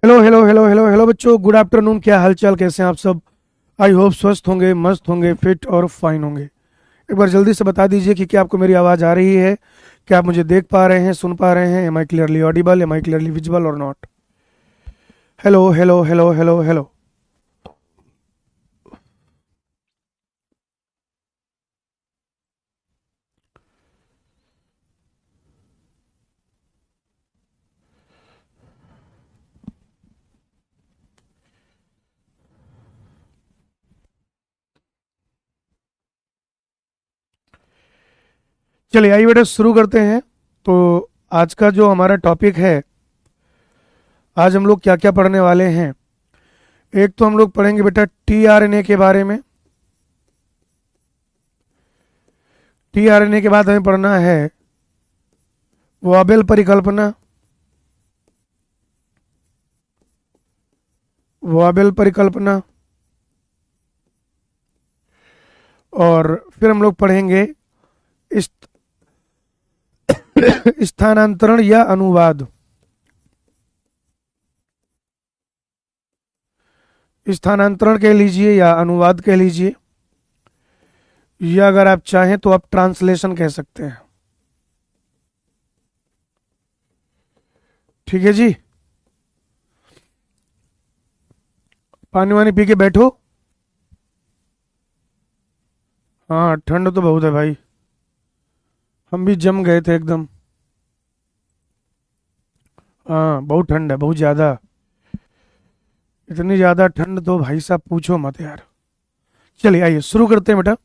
Hello hello hello hello hello बच्चों, good afternoon. क्या हालचाल, कैसे हैं आप सब? आई होप स्वस्थ होंगे, मस्त होंगे, फिट और फाइन होंगे। एक बार जल्दी से बता दीजिए कि क्या आपको मेरी आवाज़ आ रही है? क्या आप मुझे देख पा रहे हैं, सुन पा रहे हैं? Am I clearly audible, am I clearly visible और not? Hello hello hello hello hello. चलिए आइए बेटा, शुरू करते हैं। तो आज का जो हमारा टॉपिक है, आज हम लोग क्या क्या पढ़ने वाले हैं। एक तो हम लोग पढ़ेंगे बेटा टी आर एन ए के बारे में। टी आर एन ए के बाद हमें पढ़ना है वॉबेल परिकल्पना। वॉबेल परिकल्पना। और फिर हम लोग पढ़ेंगे इस स्थानांतरण या अनुवाद। स्थानांतरण कह लीजिए या अनुवाद कह लीजिए, या अगर आप चाहें तो आप ट्रांसलेशन कह सकते हैं। ठीक है जी। पानी वानी पी के बैठो। हाँ, ठंड तो बहुत है भाई। हम भी जम गए थे एकदम। हाँ, बहुत ठंड है, बहुत ज़्यादा। इतनी ज़्यादा ठंड तो भाई साहब पूछो मत यार। चलिए आइए शुरू करते हैं बेटा।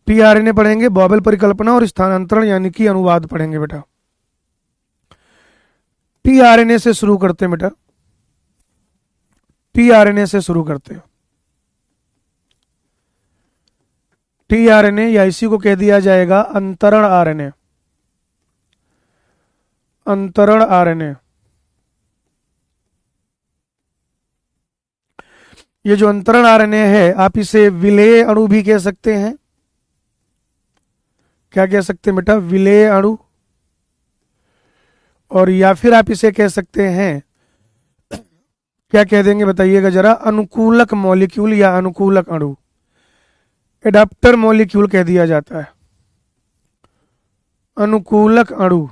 टीआरएनए पढ़ेंगे, बॉबल परिकल्पना और स्थानांतरण यानी कि अनुवाद पढ़ेंगे बेटा। टीआरएनए से शुरू करते हैं बेटा। टीआरएनए से शुरू करते हैं। टीआरएनए या इसी को कह दिया जाएगा अंतरण आरएनए। अंतरण आरएनए। ये जो अंतरण आरएनए है, आप इसे विलेय अणु भी कह सकते हैं। क्या कह सकते हैं बेटा? विलेय अणु। और या फिर आप इसे कह सकते हैं, क्या कह देंगे बताइएगा जरा? अनुकूलक मॉलिक्यूल या अनुकूलक अणु। एडाप्टर मॉलिक्यूल कह दिया जाता है। अनुकूलक अणु।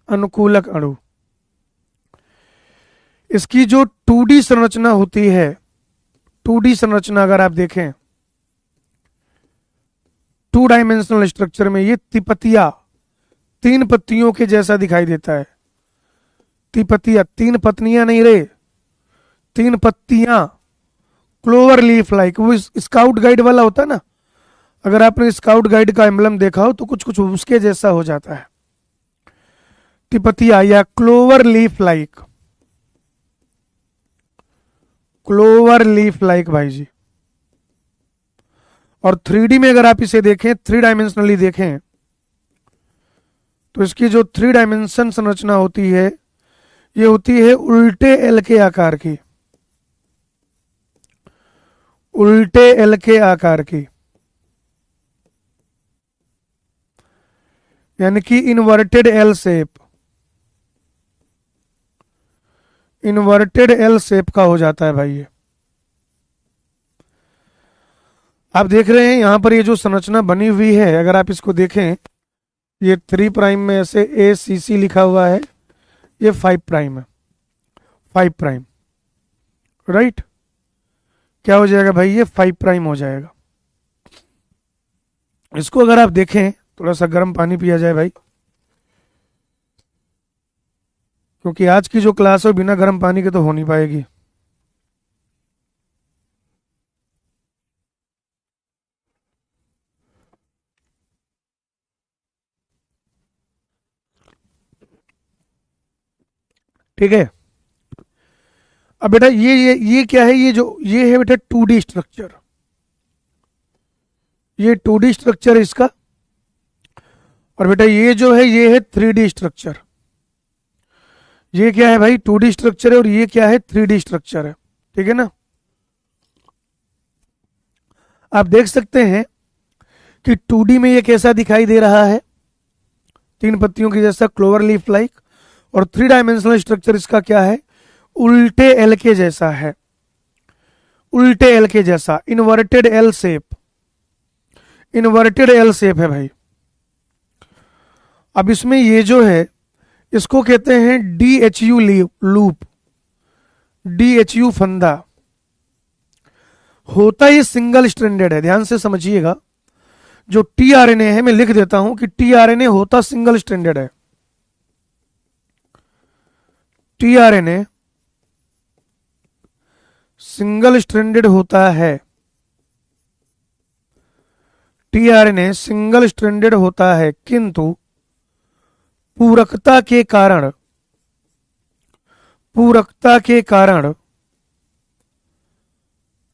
अनुकूलक अणु। इसकी जो 2D संरचना होती है, 2D संरचना अगर आप देखें, 2 डायमेंशनल स्ट्रक्चर में ये तिपतिया, 3 पत्तियों के जैसा दिखाई देता है। तिपतिया, 3 पत्नियां नहीं रे, 3 पत्तियां। क्लोवर लीफ लाइक, वो स्काउट गाइड वाला होता है ना, अगर आपने स्काउट गाइड का एम्बलम देखा हो तो कुछ कुछ उसके जैसा हो जाता है। तिपतिया या clover leaf like. Clover leaf like भाई जी। और 3D में अगर आप इसे देखें, 3 डायमेंशनली देखें, तो इसकी जो 3 डायमेंशन संरचना होती है, ये होती है उल्टे एल के आकार की। उल्टे एल के आकार की, यानी कि inverted L shape. Inverted L shape का हो जाता है भाई ये। आप देख रहे हैं यहां पर ये जो संरचना बनी हुई है, अगर आप इसको देखें, ये 3 प्राइम में ऐसे ACC लिखा हुआ है, ये 5 प्राइम है। 5 प्राइम, राइट? क्या हो जाएगा भाई? ये 5 प्राइम हो जाएगा। इसको अगर आप देखें, थोड़ा सा गर्म पानी पिया जाए भाई, क्योंकि आज की जो क्लास है बिना गर्म पानी के तो हो नहीं पाएगी। ठीक है। अब बेटा ये क्या है? ये है बेटा 2D स्ट्रक्चर। ये 2D स्ट्रक्चर है इसका। और बेटा ये जो है, ये है 3D स्ट्रक्चर। ये क्या है भाई? 2D स्ट्रक्चर है, और ये क्या है? 3D स्ट्रक्चर है। ठीक है ना? आप देख सकते हैं कि 2D में ये कैसा दिखाई दे रहा है, 3 पत्तियों की जैसा, क्लोवर लीफ लाइक। और 3 डायमेंशनल स्ट्रक्चर इसका क्या है? उल्टे एल के जैसा है, उल्टे एल के जैसा, inverted L shape, inverted L shape है भाई। अब इसमें ये जो है इसको कहते हैं DHU लूप, DHU फंदा। होता ये सिंगल स्ट्रैंडेड है, ध्यान से समझिएगा। जो tRNA है, मैं लिख देता हूं कि tRNA होता सिंगल स्ट्रैंडेड है। tRNA सिंगल स्ट्रैंडेड होता है, tRNA सिंगल स्ट्रैंडेड होता है, किंतु पूरकता के कारण, पूरकता के कारण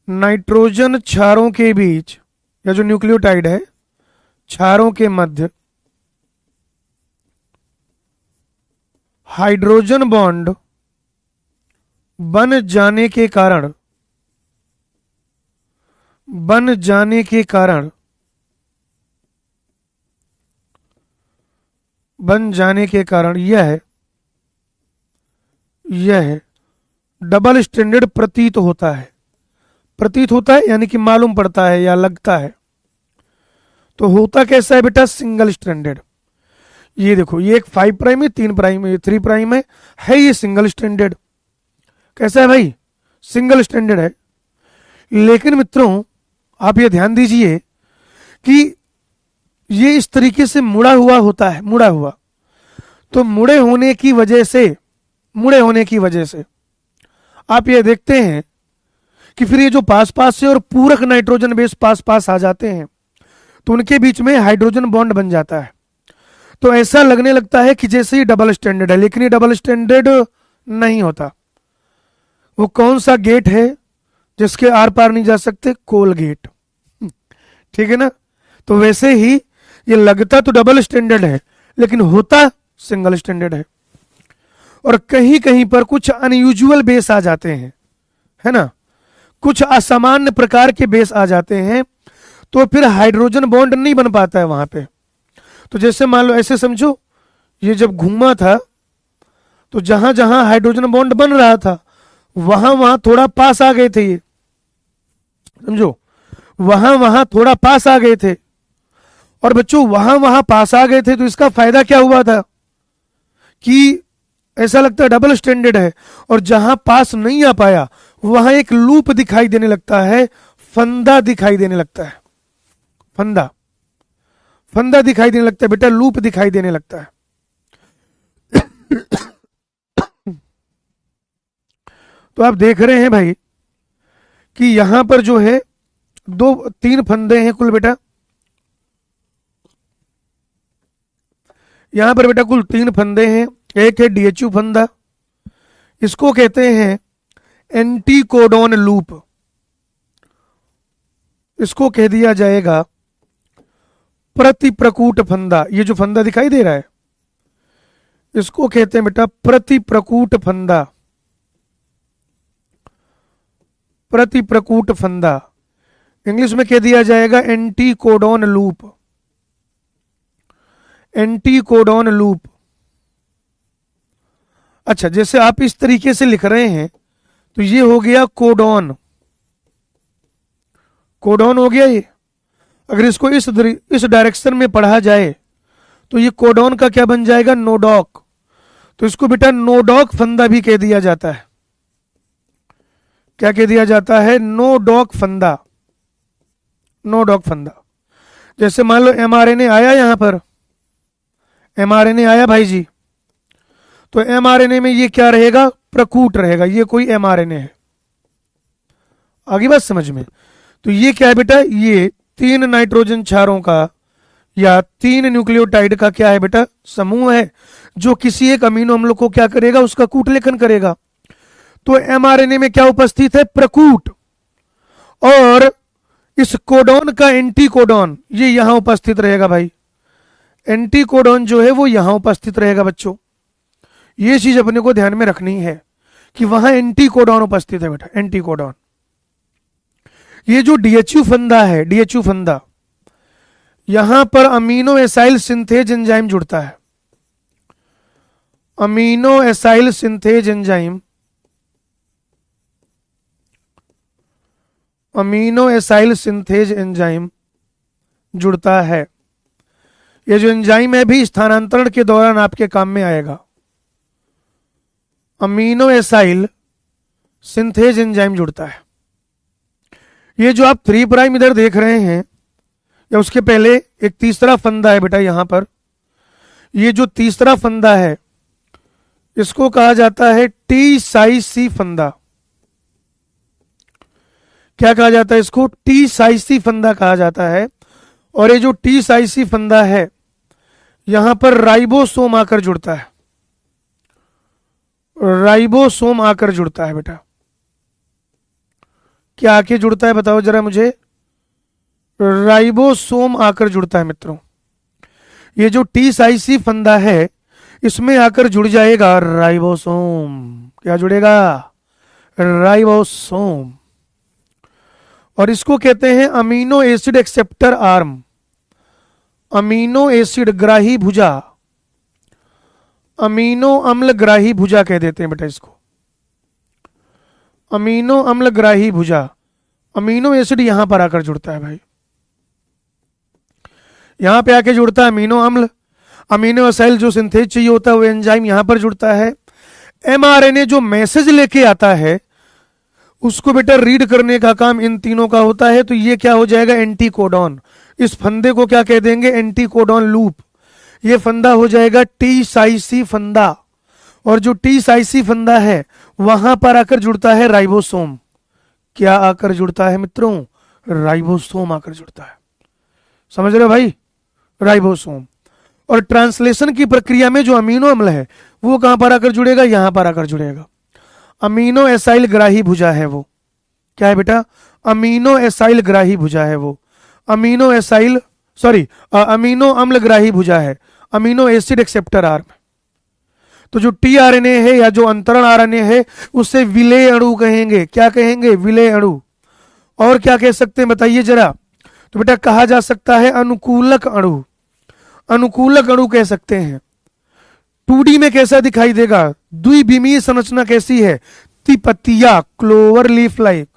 नाइट्रोजन क्षारों के बीच, या जो न्यूक्लियोटाइड है क्षारों के मध्य हाइड्रोजन बॉन्ड बन जाने के कारण, बन जाने के कारण, बन जाने के कारण यह डबल स्टैंडर्ड प्रतीत होता है। प्रतीत होता है यानी कि मालूम पड़ता है या लगता है। तो होता कैसा है बेटा? Single stranded. ये देखो, ये एक 5 प्राइम है, 3 प्राइम है, 3 प्राइम है ये सिंगल स्ट्रैंडेड। कैसा है भाई? सिंगल स्ट्रैंडेड है। लेकिन मित्रों आप ये ध्यान दीजिए कि ये इस तरीके से मुड़ा हुआ होता है, मुड़ा हुआ। तो मुड़े होने की वजह से, मुड़े होने की वजह से आप ये देखते हैं कि फिर ये जो पास पास से और पूरक नाइट्रोजन बेस पास पास आ जाते हैं तो उनके बीच में हाइड्रोजन बॉन्ड बन जाता है। तो ऐसा लगने लगता है कि जैसे ही डबल स्टैंडर्ड है, लेकिन ये डबल स्टैंडर्ड नहीं होता। वो कौन सा गेट है जिसके आर पार नहीं जा सकते? कोलगेट। ठीक है ना? तो वैसे ही ये लगता तो डबल स्टैंडर्ड है लेकिन होता सिंगल स्टैंडर्ड है। और कहीं कहीं पर कुछ अनयूजुअल बेस आ जाते हैं, है ना, कुछ असामान्य प्रकार के बेस आ जाते हैं, तो फिर हाइड्रोजन बॉन्ड नहीं बन पाता है वहां पे। तो जैसे मान लो, ऐसे समझो, ये जब घूमा था तो जहां जहां हाइड्रोजन बॉन्ड बन रहा था वहां वहां थोड़ा पास आ गए थे, ये समझो, वहां वहां थोड़ा पास आ गए थे। और बच्चों वहां वहां पास आ गए थे तो इसका फायदा क्या हुआ था कि ऐसा लगता है डबल स्टैंडर्ड है, और जहां पास नहीं आ पाया वहां एक लूप दिखाई देने लगता है, फंदा दिखाई देने लगता है, फंदा, फंदा दिखाई देने लगता है बेटा, लूप दिखाई देने लगता है। तो आप देख रहे हैं भाई कि यहां पर जो है 3 फंदे हैं कुल बेटा, यहां पर बेटा कुल 3 फंदे हैं। एक है DHU फंदा, इसको कहते हैं एंटीकोडॉन लूप, इसको कह दिया जाएगा प्रतिप्रकूट फंदा। ये जो फंदा दिखाई दे रहा है इसको कहते हैं बेटा प्रतिप्रकूट फंदा, प्रतिप्रकूट फंदा। इंग्लिश में कह दिया जाएगा एंटीकोडॉन लूप, एंटीकोडॉन लूप। अच्छा, जैसे आप इस तरीके से लिख रहे हैं तो ये हो गया कोडॉन, कोडॉन हो गया ये। अगर इसको इस डायरेक्शन में पढ़ा जाए तो ये कोडॉन का क्या बन जाएगा? नोडॉक। तो इसको बेटा नोडॉक फंदा भी कह दिया जाता है। क्या कह दिया जाता है? नोडॉक फंदा, नोडॉक फंदा। जैसे मान लो mRNA आया, यहां पर mRNA आया भाई जी, तो mRNA में ये क्या रहेगा? प्रकूट रहेगा। ये कोई mRNA है, आगे बात समझ में? तो ये क्या है बेटा? ये 3 नाइट्रोजन क्षारों का या 3 न्यूक्लियोटाइड का क्या है बेटा? समूह है, जो किसी एक अमीनो अम्ल को क्या करेगा? उसका कूट लेखन करेगा। तो mRNA में क्या उपस्थित है? प्रकूट। और इस कोडॉन का एंटीकोडॉन ये यहां उपस्थित रहेगा भाई, एंटीकोडॉन जो है वो यहां उपस्थित रहेगा बच्चों। ये चीज अपने को ध्यान में रखनी है कि वहां एंटीकोडॉन उपस्थित है बेटा, एंटीकोडॉन। ये जो DHU फंदा है, DHU फंदा, यहां पर अमीनो एसाइल सिंथेज एंजाइम जुड़ता है, amino acyl synthase enzyme amino acyl synthase enzyme जुड़ता है। ये जो एंजाइम है भी स्थानांतरण के दौरान आपके काम में आएगा। अमीनो एसाइल सिंथेज एंजाइम जुड़ता है। ये जो आप 3 प्राइम इधर देख रहे हैं, या उसके पहले एक तीसरा फंदा है बेटा यहां पर। ये जो तीसरा फंदा है इसको कहा जाता है टी साइज सी फंदा। क्या कहा जाता है इसको? टी साइज सी फंदा कहा जाता है। और ये जो टी साइज सी फंदा है यहां पर राइबोसोम आकर जुड़ता है। राइबोसोम आकर जुड़ता है बेटा। क्या आके जुड़ता है बताओ जरा मुझे? राइबोसोम आकर जुड़ता है मित्रों। ये जो टी साइज सी फंदा है इसमें आकर जुड़ जाएगा राइबोसोम। क्या जुड़ेगा? राइबोसोम। और इसको कहते हैं amino acid acceptor arm. Amino acid ग्राही भुजा, अमीनो अम्ल ग्राही भुजा कह देते हैं बेटा इसको। अमीनो अम्ल ग्राही भुजा। अमीनो एसिड यहां पर आकर जुड़ता है भाई, यहां पे आके जुड़ता है अमीनो अम्ल। अमीनो एसाइल जो सिंथेज चाहिए होता है वो एंजाइम यहां पर जुड़ता है। एमआरएनए जो मैसेज लेके आता है उसको बेटा रीड करने का काम इन तीनों का होता है। तो ये क्या हो जाएगा? एंटीकोडॉन। इस फंदे को क्या कह देंगे? Anticodon loop. ये फंदा हो जाएगा टी साइसी फंदा। और जो टी साइसी फंदा है वहां पर आकर जुड़ता है राइबोसोम। क्या आकर जुड़ता है मित्रों? राइबोसोम आकर जुड़ता है। समझ रहे हो भाई? राइबोसोम। और ट्रांसलेशन की प्रक्रिया में जो अमीनो अम्ल है वो कहां पर आकर जुड़ेगा? यहां पर आकर जुड़ेगा। अमीनो एसाइल ग्राही भुजा है वो। क्या है बेटा? अमीनो एसाइल ग्राही भुजा है वो। अमीनो एसाइल अमीनो अम्ल ग्राही भुजा है। Amino acid acceptor arm. तो जो टीआरएनए है या जो अंतरण आरएनए है उसे विलेय अणु कहेंगे। क्या कहेंगे? विलेय अणु। और क्या कह सकते हैं बताइए जरा? तो बेटा कहा जा सकता है अनुकूलक अणु। अनुकूलक अणु कह सकते हैं। 2D में कैसा दिखाई देगा? द्विविमीय संरचना कैसी है? तिपतिया, क्लोवर लीफ लाइक।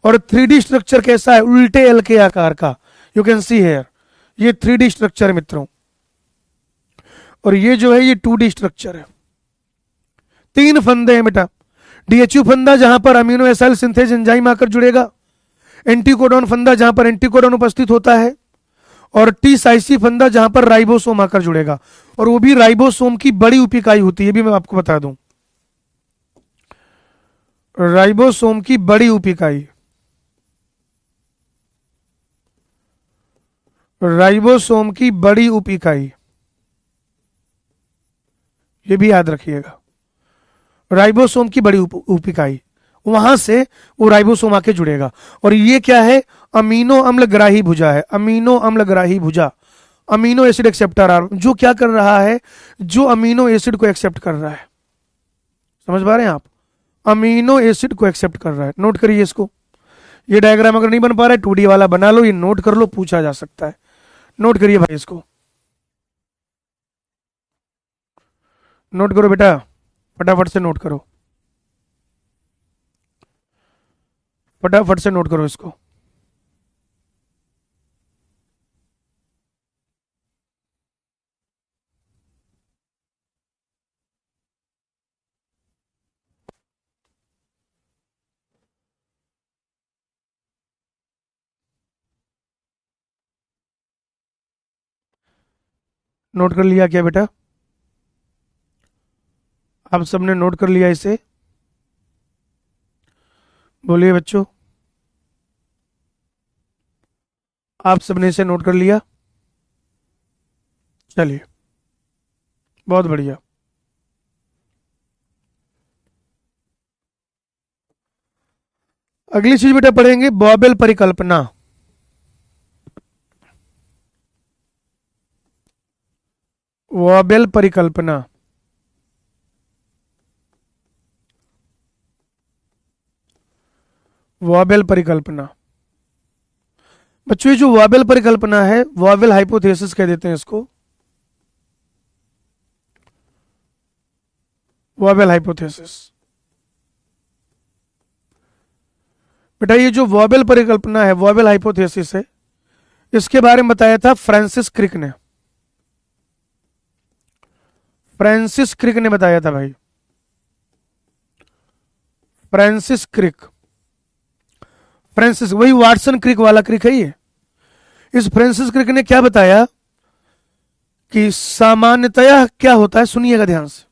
और 3D स्ट्रक्चर कैसा है? उल्टे एल के आकार का। यू कैन सी हेयर, ये 3D स्ट्रक्चर मित्रों। और ये जो है ये 2D स्ट्रक्चर है। 3 फंदे हैं बेटा। डीएचयू फंदा जहां पर अमीनो एसाइल सिंथेज एंजाइम आकर जुड़ेगा। एंटीकोडॉन फंदा जहां पर एंटीकोडॉन उपस्थित होता है। और टी साइसी फंदा जहां पर राइबोसोम आकर जुड़ेगा। और वो भी राइबोसोम की बड़ी उपिकाई होती है, भी मैं आपको बता दूं। राइबोसोम की बड़ी उपिकाई, राइबोसोम की बड़ी उपिकाई, ये भी याद रखिएगा। राइबोसोम की बड़ी उपिकाई, वहां से वो राइबोसोम आके जुड़ेगा। और ये क्या है? अमीनो अम्ल ग्राही भुजा है। अमीनो अम्ल ग्राही भुजा। Amino acid acceptor arm. जो क्या कर रहा है? जो अमीनो एसिड को एक्सेप्ट कर रहा है। समझ पा रहे हैं आप? अमीनो एसिड को एक्सेप्ट कर रहा है। नोट करिए इसको। ये डायग्राम अगर नहीं बन पा रहा है 2D वाला बना लो, ये नोट कर लो, पूछा जा सकता है। नोट करिए भाई इसको। नोट करो बेटा, फटाफट से नोट करो, फटाफट से नोट करो इसको। नोट कर लिया क्या बेटा? आप सबने नोट कर लिया इसे? बोलिए बच्चों, आप सबने इसे नोट कर लिया? चलिए, बहुत बढ़िया। अगली चीज बेटा पढ़ेंगे बॉबेल परिकल्पना। वॉबेल परिकल्पना। वॉबेल परिकल्पना। बच्चों ये जो वॉबेल परिकल्पना है, वॉबेल हाइपोथेसिस कह देते हैं इसको। वॉबेल हाइपोथेसिस। बेटा ये जो वॉबेल परिकल्पना है, वॉबेल हाइपोथेसिस है, इसके बारे में बताया था फ्रांसिस क्रिक ने। फ्रांसिस क्रिक ने बताया था भाई, फ्रांसिस क्रिक। फ्रांसिस वही वाटसन क्रिक वाला क्रिक है ये। इस फ्रांसिस क्रिक ने क्या बताया कि सामान्यतया क्या होता है, सुनिएगा ध्यान से।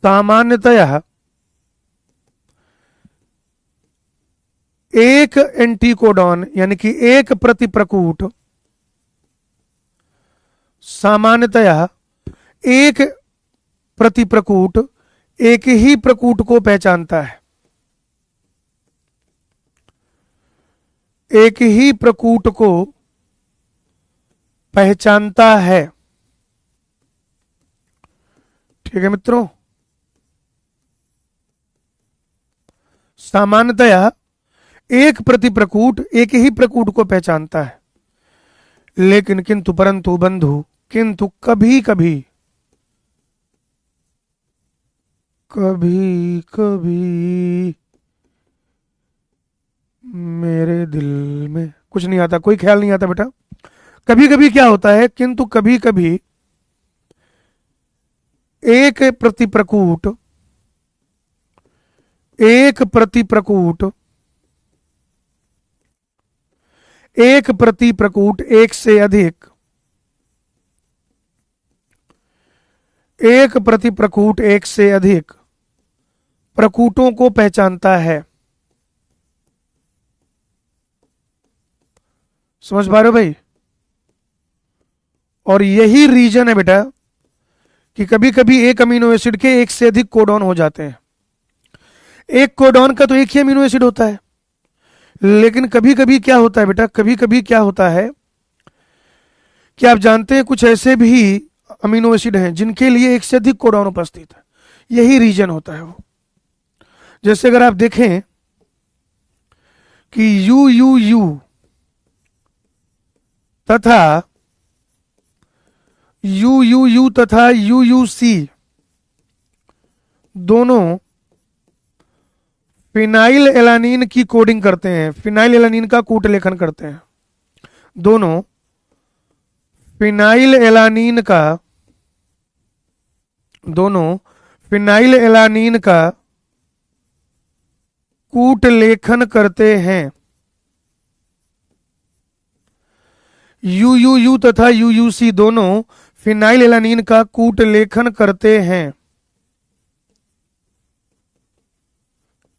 सामान्यतया एक एंटीकोडॉन यानी कि एक प्रतिप्रकूट, सामान्यतया एक प्रतिप्रकूट एक ही प्रकूट को पहचानता है, एक ही प्रकूट को पहचानता है। ठीक है मित्रों, सामान्यतया एक प्रतिप्रकूट एक ही प्रकूट को पहचानता है, लेकिन किंतु परंतु बंधु, किंतु कभी कभी कभी कभी मेरे दिल में कुछ नहीं आता, कोई ख्याल नहीं आता बेटा। कभी कभी क्या होता है, किंतु कभी कभी एक प्रतिप्रकूट एक प्रतिप्रकूट एक से अधिक, एक प्रतिप्रकूट एक से अधिक प्रकूटों को पहचानता है। समझ पा रहे हो भाई? और यही रीजन है बेटा कि कभी कभी एक अमीनो एसिड के एक से अधिक कोडॉन हो जाते हैं। एक कोडॉन का तो एक ही अमीनो एसिड होता है, लेकिन कभी कभी क्या होता है बेटा, कभी कभी क्या होता है कि आप जानते हैं कुछ ऐसे भी अमीनो एसिड हैं जिनके लिए एक से अधिक कोडॉन उपस्थित है। यही रीजन होता है वो। जैसे अगर आप देखें कि यू तथा यूयूसी दोनों फिनाइल एलानीन की कोडिंग करते हैं, फिनाइल एलानीन का कूट लेखन करते हैं। दोनों फिनाइल एलानीन का कूट लेखन करते हैं। यूयूयू तथा यूयूसी दोनों फिनाइल एलानीन का कूट लेखन करते हैं,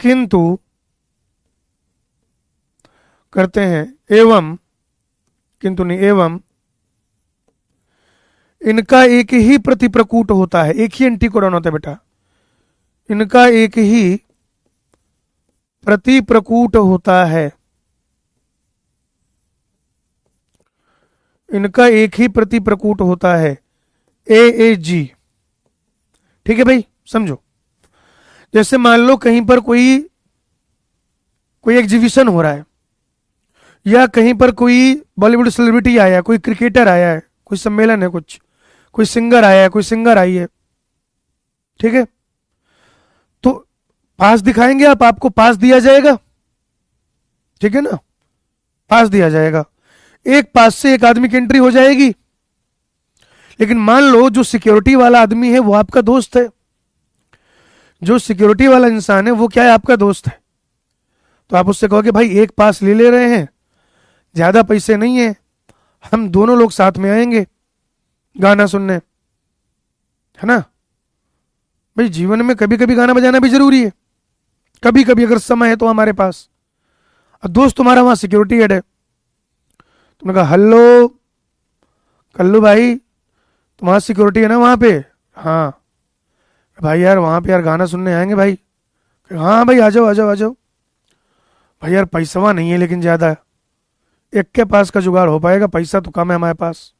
किंतु करते हैं एवं, किंतु नहीं एवं, इनका एक ही प्रतिप्रकूट होता है, एक ही एंटीकोडॉन होता है बेटा। इनका एक ही प्रतिप्रकूट होता है, इनका एक ही प्रतिप्रकूट होता है, AAG। ठीक है भाई, समझो। जैसे मान लो कहीं पर कोई एग्जीबिशन हो रहा है, या कहीं पर कोई बॉलीवुड सेलिब्रिटी आया है, कोई क्रिकेटर आया है, कोई सम्मेलन है, कोई सिंगर आया है, कोई सिंगर आई है। ठीक है, तो पास दिखाएंगे आप, आपको पास दिया जाएगा। ठीक है ना, पास दिया जाएगा, एक पास से एक आदमी की एंट्री हो जाएगी। लेकिन मान लो जो सिक्योरिटी वाला आदमी है वो आपका दोस्त है, जो सिक्योरिटी वाला इंसान है वो क्या है, आपका दोस्त है। तो आप उससे कहोगे भाई एक पास ले रहे हैं, ज्यादा पैसे नहीं है, हम दोनों लोग साथ में आएंगे गाना सुनने, है ना भाई। जीवन में कभी कभी गाना बजाना भी जरूरी है, कभी कभी अगर समय है तो हमारे पास। अब दोस्त तुम्हारा वहां सिक्योरिटी हेड है, तुमने कहा हेलो कल्लू भाई, तुम्हारा सिक्योरिटी है ना वहां पे? हाँ भाई यार वहां पे यार गाना सुनने आएंगे भाई। हाँ भाई आ जाओ आ जाओ आ जाओ। भाई यार पैसा नहीं है लेकिन ज्यादा है, एक के पास का जुगाड़ हो पाएगा, पैसा तो कम है हमारे पास।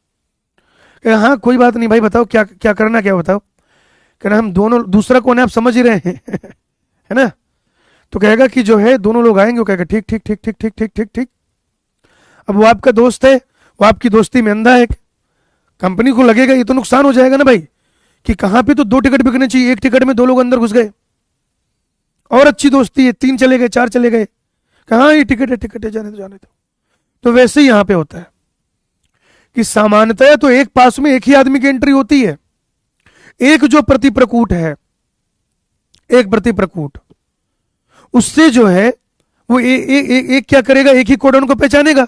हाँ कोई बात नहीं भाई, बताओ क्या क्या करना, क्या बताओ। कहना हम दोनों, दूसरा कौन है आप समझ ही रहे हैं है ना। तो कहेगा कि जो है दोनों लोग आएंगे, वो कहेगा ठीक ठीक ठीक ठीक ठीक ठीक ठीक ठीक। अब वो आपका दोस्त है, वो आपकी दोस्ती में अंधा है, कंपनी को लगेगा ये तो नुकसान हो जाएगा ना भाई, कि कहां पे तो 2 टिकट बिकने चाहिए, 1 टिकट में 2 लोग अंदर घुस गए, और अच्छी दोस्ती है, 3 चले गए, 4 चले गए, कहां ये टिकट है, जाने दो जाने दो। तो वैसे ही यहां पे होता है कि सामान्यतः तो एक पास में एक ही आदमी की एंट्री होती है। एक जो प्रति प्रकूट है, एक प्रति प्रकूट, उससे जो है वो एक क्या करेगा, एक ही कोडॉन को पहचानेगा,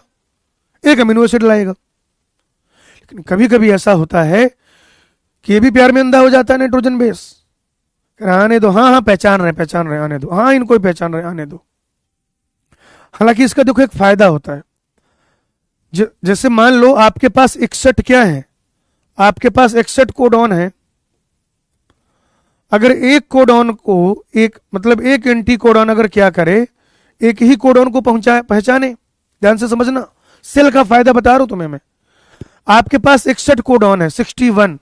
एक अमीनो एसिड लाएगा। लेकिन कभी कभी ऐसा होता है कि ये भी प्यार में अंधा हो जाता है नाइट्रोजन बेस, आने दो, हाँ हाँ पहचान रहे आने दो, हाँ इनको ही पहचान रहे आने दो। हालांकि इसका देखो एक फायदा होता है, जैसे मान लो आपके पास 61 क्या है, आपके पास 61 कोडॉन है। अगर एक कोडॉन को एक मतलब एक एंटी कोडॉन अगर क्या करे, एक ही कोडॉन को पहचाने, ध्यान से समझना, सेल का फायदा बता रहा हूं तुम्हें मैं। आपके पास 61 कोडॉन है, 61,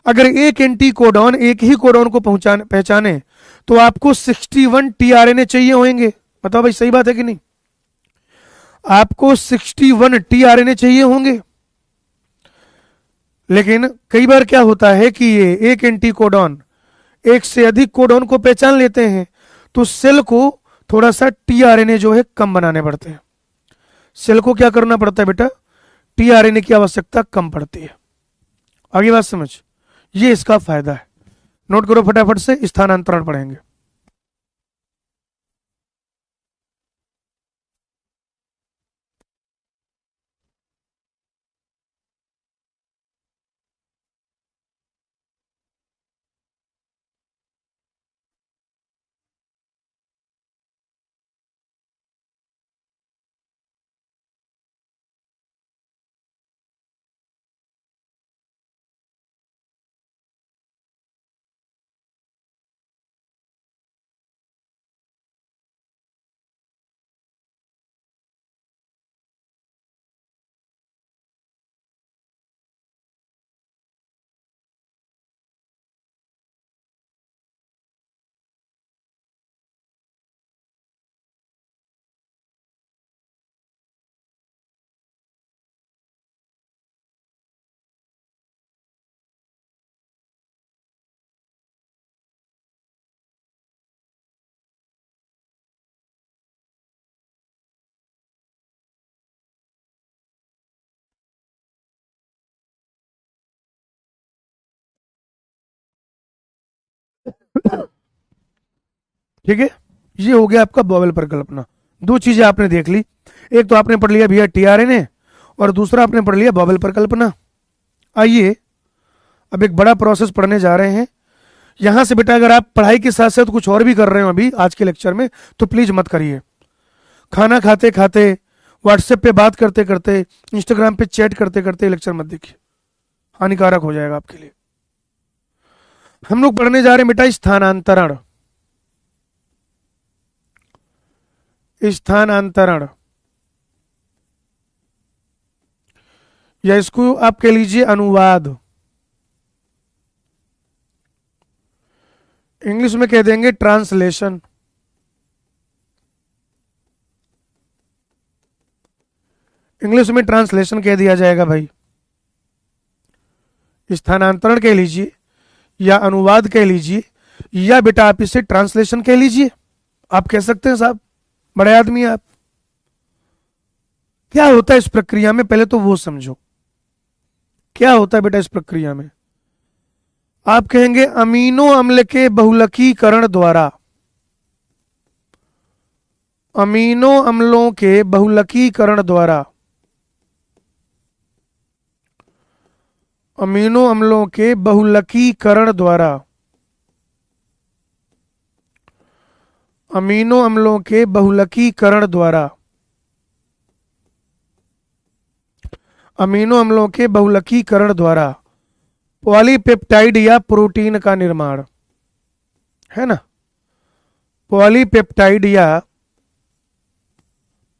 अगर एक एंटी कोडॉन एक ही कोडॉन को पहचाने तो आपको 61 टीआरएनए चाहिए होंगे। बताओ भाई सही बात है कि नहीं? आपको 61 टीआरएनए चाहिए होंगे। लेकिन कई बार क्या होता है कि ये एक एंटी कोडॉन एक से अधिक कोडॉन को पहचान लेते हैं, तो सेल को थोड़ा सा टीआरएनए जो है कम बनाने पड़ते हैं। सेल को क्या करना पड़ता है बेटा, टीआरएनए की आवश्यकता कम पड़ती है। आगे बात समझ, ये इसका फायदा है। नोट करो फटाफट से, स्थानांतरण पढ़ेंगे। ठीक है, ये हो गया आपका बॉवेल परिकल्पना। 2 चीजें आपने देख ली, एक तो आपने पढ़ लिया भैया टीआरएनए, और दूसरा आपने पढ़ लिया बॉवेल परिकल्पना। आइए अब एक बड़ा प्रोसेस पढ़ने जा रहे हैं। यहां से बेटा अगर आप पढ़ाई के साथ साथ कुछ और भी कर रहे हो अभी आज के लेक्चर में, तो प्लीज मत करिए। खाना खाते खाते, व्हाट्सएप पे बात करते करते, इंस्टाग्राम पे चैट करते करते लेक्चर मत देखिए, हानिकारक हो जाएगा आपके लिए। हम लोग पढ़ने जा रहे हैं बेटा स्थानांतरण। स्थानांतरण, या इसको आप कह लीजिए अनुवाद, इंग्लिश में कह देंगे ट्रांसलेशन। इंग्लिश में ट्रांसलेशन कह दिया जाएगा भाई। स्थानांतरण कह लीजिए, या अनुवाद कह लीजिए, या बेटा आप इसे ट्रांसलेशन कह लीजिए। आप कह सकते हैं साहब, बड़े आदमी हैं आप। क्या होता है इस प्रक्रिया में, पहले तो वो समझो क्या होता है बेटा इस प्रक्रिया में। आप कहेंगे अमीनो अम्ल के बहुलकीकरण द्वारा, अमीनो अम्लों के बहुलकीकरण द्वारा, अमीनो अम्लों के बहुलकीकरण द्वारा, अमीनो अम्लों के बहुलकीकरण द्वारा, अमीनो अम्लों के बहुलकीकरण द्वारा पॉलीपेप्टाइड या प्रोटीन का निर्माण, है ना, पॉलीपेप्टाइड या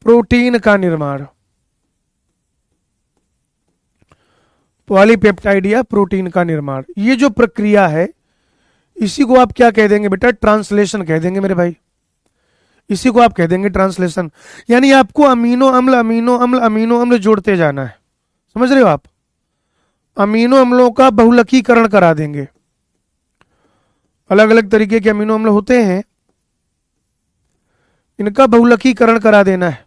प्रोटीन का निर्माण, पॉलीपेप्टाइड या प्रोटीन का निर्माण, ये जो प्रक्रिया है इसी को आप क्या कह देंगे बेटा, ट्रांसलेशन कह देंगे मेरे भाई। इसी को आप कह देंगे ट्रांसलेशन। यानी आपको अमीनो अम्ल अमीनो अम्ल अमीनो अम्ल जोड़ते जाना है, समझ रहे हो आप। अमीनो अम्लों का बहुलकीकरण करा देंगे। अलग अलग तरीके के अमीनो अम्ल होते हैं, इनका बहुलकीकरण करा देना है।